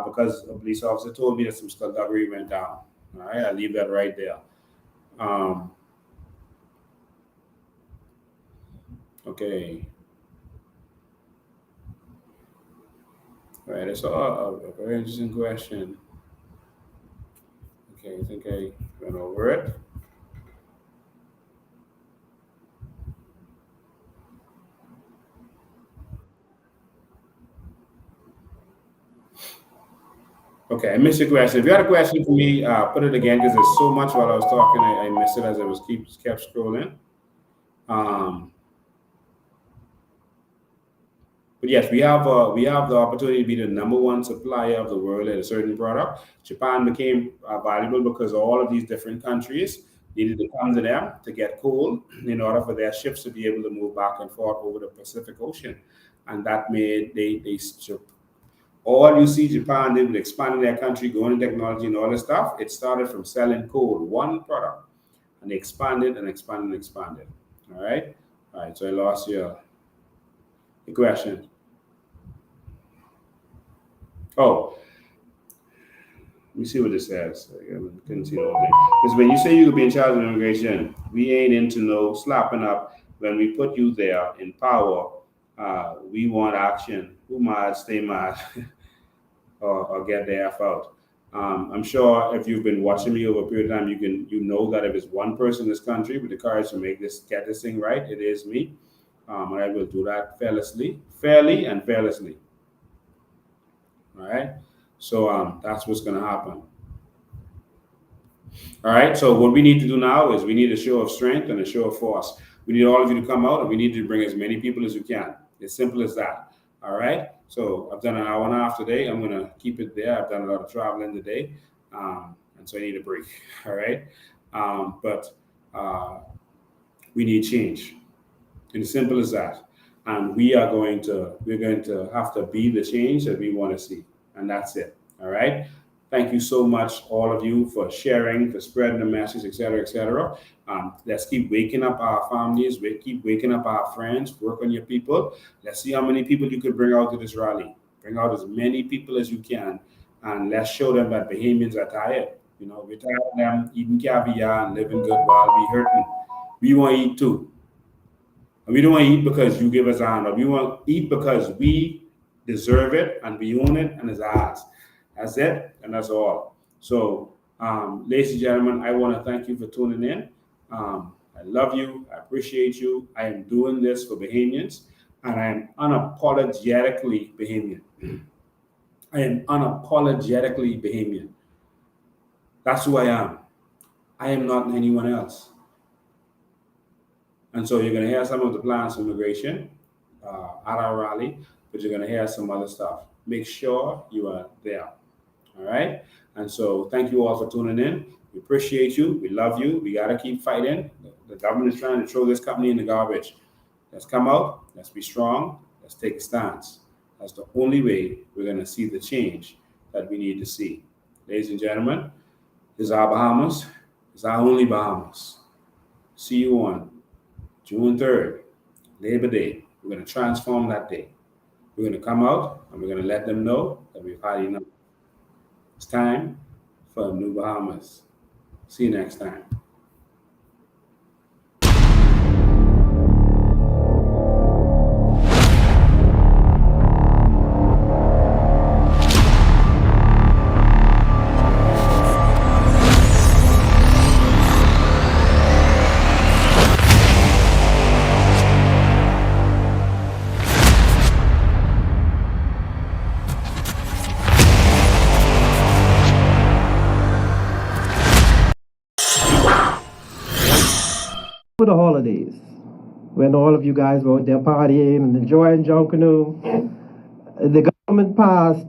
because a police officer told me that some skullduggery went down. All right, I'll leave that right there. Okay. All right, that's a very interesting question. Okay, I think I went over it. Okay, I missed your question. If you had a question for me, put it again because there's so much while I was talking. I missed it as I was kept scrolling. But yes, we have the opportunity to be the number one supplier of the world at a certain product. Japan became valuable because all of these different countries needed to come to them to get coal in order for their ships to be able to move back and forth over the Pacific Ocean, and that made all you see Japan did with expanding their country, going in technology and all this stuff. It started from selling coal, one product, and they expanded and expanded and expanded. All right. So I lost your question. Oh, let me see what it says. I couldn't see the whole thing. Because when you say you could be in charge of immigration, we ain't into no slapping up. When we put you there in power, we want action. Who mad, stay mad, or get the F out. I'm sure if you've been watching me over a period of time, you know that if it's one person in this country with the courage to get this thing right, it is me. And I will do that fairly and fearlessly. All right. So that's what's going to happen. All right. So what we need to do now is we need a show of strength and a show of force. We need all of you to come out, and we need to bring as many people as you can. It's simple as that. All right. So I've done an hour and a half today. I'm going to keep it there. I've done a lot of traveling today, and so I need a break. All right. But we need change. And as simple as that. And we're going to have to be the change that we want to see. And that's it. All right. Thank you so much, all of you, for sharing, for spreading the message, et cetera, et cetera. Let's keep waking up our families. Keep waking up our friends. Work on your people. Let's see how many people you could bring out to this rally. Bring out as many people as you can. And let's show them that Bahamians are tired. You know, we're tired of them eating caviar and living good while we hurting. We want to eat too. And we don't want to eat because you give us a hand. We want to eat because we deserve it and we own it and it's ours. That's it and that's all. So, ladies and gentlemen, I want to thank you for tuning in. I love you. I appreciate you. I am doing this for Bahamians, and I am unapologetically Bahamian. I am unapologetically Bahamian. That's who I am. I am not anyone else. And so you're going to hear some of the plans for immigration at our rally, but you're going to hear some other stuff. Make sure you are there. All right? And so thank you all for tuning in. We appreciate you. We love you. We got to keep fighting. The government is trying to throw this company in the garbage. Let's come out. Let's be strong. Let's take a stance. That's the only way we're going to see the change that we need to see. Ladies and gentlemen, this is our Bahamas. It's our only Bahamas. See you on June 3rd, Labor Day. We're going to transform that day. We're going to come out and we're going to let them know that we've had enough. It's time for a new Bahamas. See you next time. For the holidays, when all of you guys were out there partying and enjoying Junkanoo, the government passed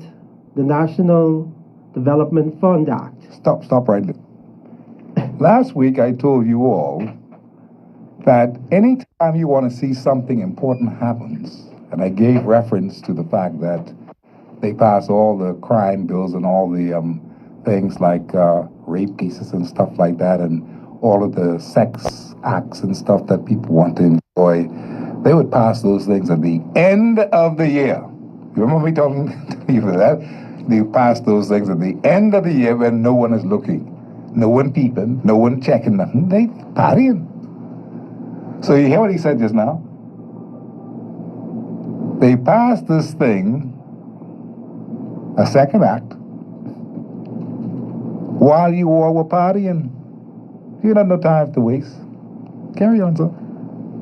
the National Development Fund Act. Stop right there. Last week I told you all that anytime you want to see something important happens, and I gave reference to the fact that they passed all the crime bills and all the things like rape cases and stuff like that, and all of the sex acts and stuff that people want to enjoy, they would pass those things at the end of the year. You remember me talking to you for that? They pass those things at the end of the year when no one is looking, no one peeping, no one checking nothing. They partying. So you hear what he said just now? They passed this thing, a second act, while you all were partying. You don't have no time to waste. Carry on, sir.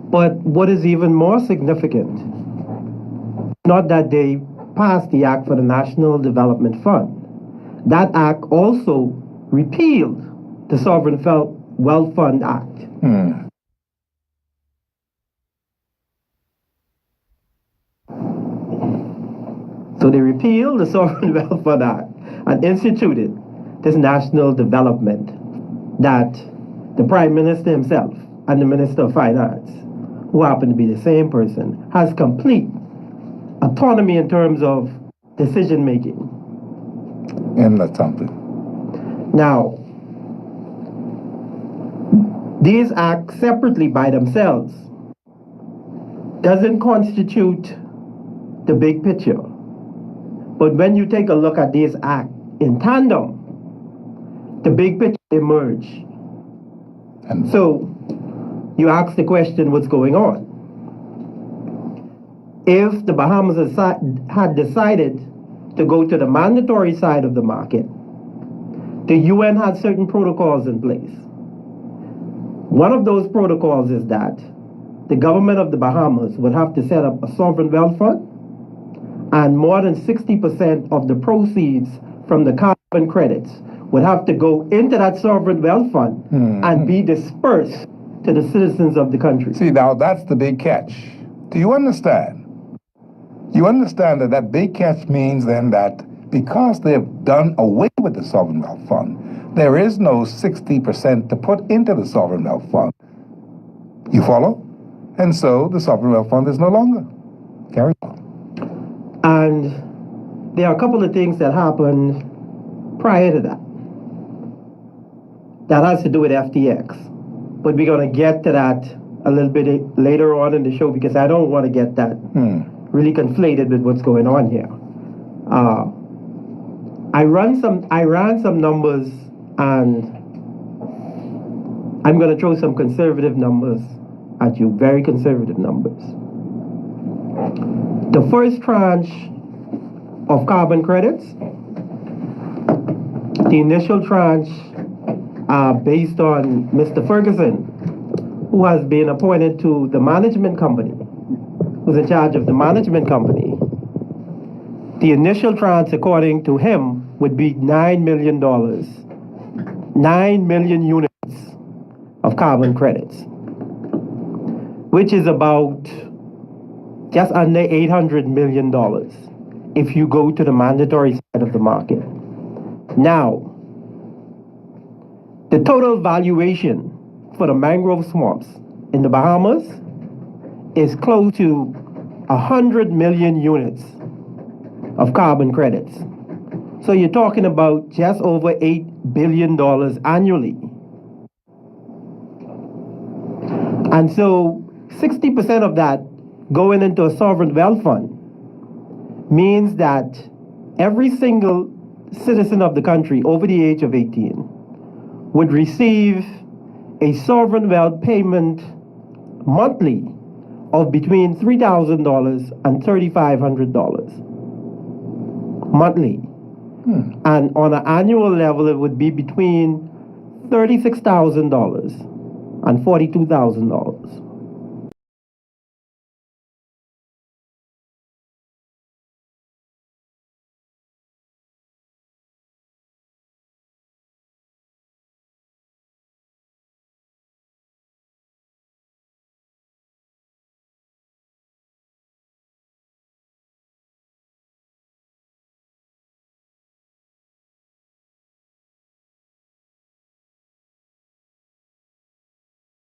But what is even more significant, not that they passed the act for the National Development Fund. that act also repealed the Sovereign Wealth Fund Act. So they repealed the Sovereign Wealth Fund Act and instituted this national development that the Prime Minister himself and the Minister of Finance, who happen to be the same person, has complete autonomy in terms of decision making. And that's something. Now, these acts separately by themselves doesn't constitute the big picture. But when you take a look at these acts in tandem, the big picture emerge. And so you ask the question, what's going on? If the Bahamas had decided to go to the mandatory side of the market, the UN had certain protocols in place. One of those protocols is that the government of the Bahamas would have to set up a sovereign wealth fund, and more than 60% of the proceeds from the carbon credits would have to go into that sovereign wealth fund and be dispersed to the citizens of the country. See, now that's the big catch. Do you understand? You understand that that big catch means then that because they've done away with the Sovereign Wealth Fund, there is no 60% to put into the Sovereign Wealth Fund. You follow? And so the Sovereign Wealth Fund is no longer. Carry on. And there are a couple of things that happened prior to that. That has to do with FTX. But we're going to get to that a little bit later on in the show because I don't want to get that really conflated with what's going on here. I ran some numbers, and I'm going to throw some conservative numbers at you, very conservative numbers. The first tranche of carbon credits, the initial tranche based on Mr. Ferguson, who has been appointed to the management company, who's in charge of the management company. The initial tranche, according to him, would be $9 million. 9 million units of carbon credits, which is about just under $800 million if you go to the mandatory side of the market. Now, the total valuation for the mangrove swamps in the Bahamas is close to 100 million units of carbon credits. So you're talking about just over $8 billion annually. And so 60% of that going into a sovereign wealth fund means that every single citizen of the country over the age of 18 would receive a sovereign wealth payment monthly of between $3,000 and $3,500 monthly. And on an annual level, it would be between $36,000 and $42,000.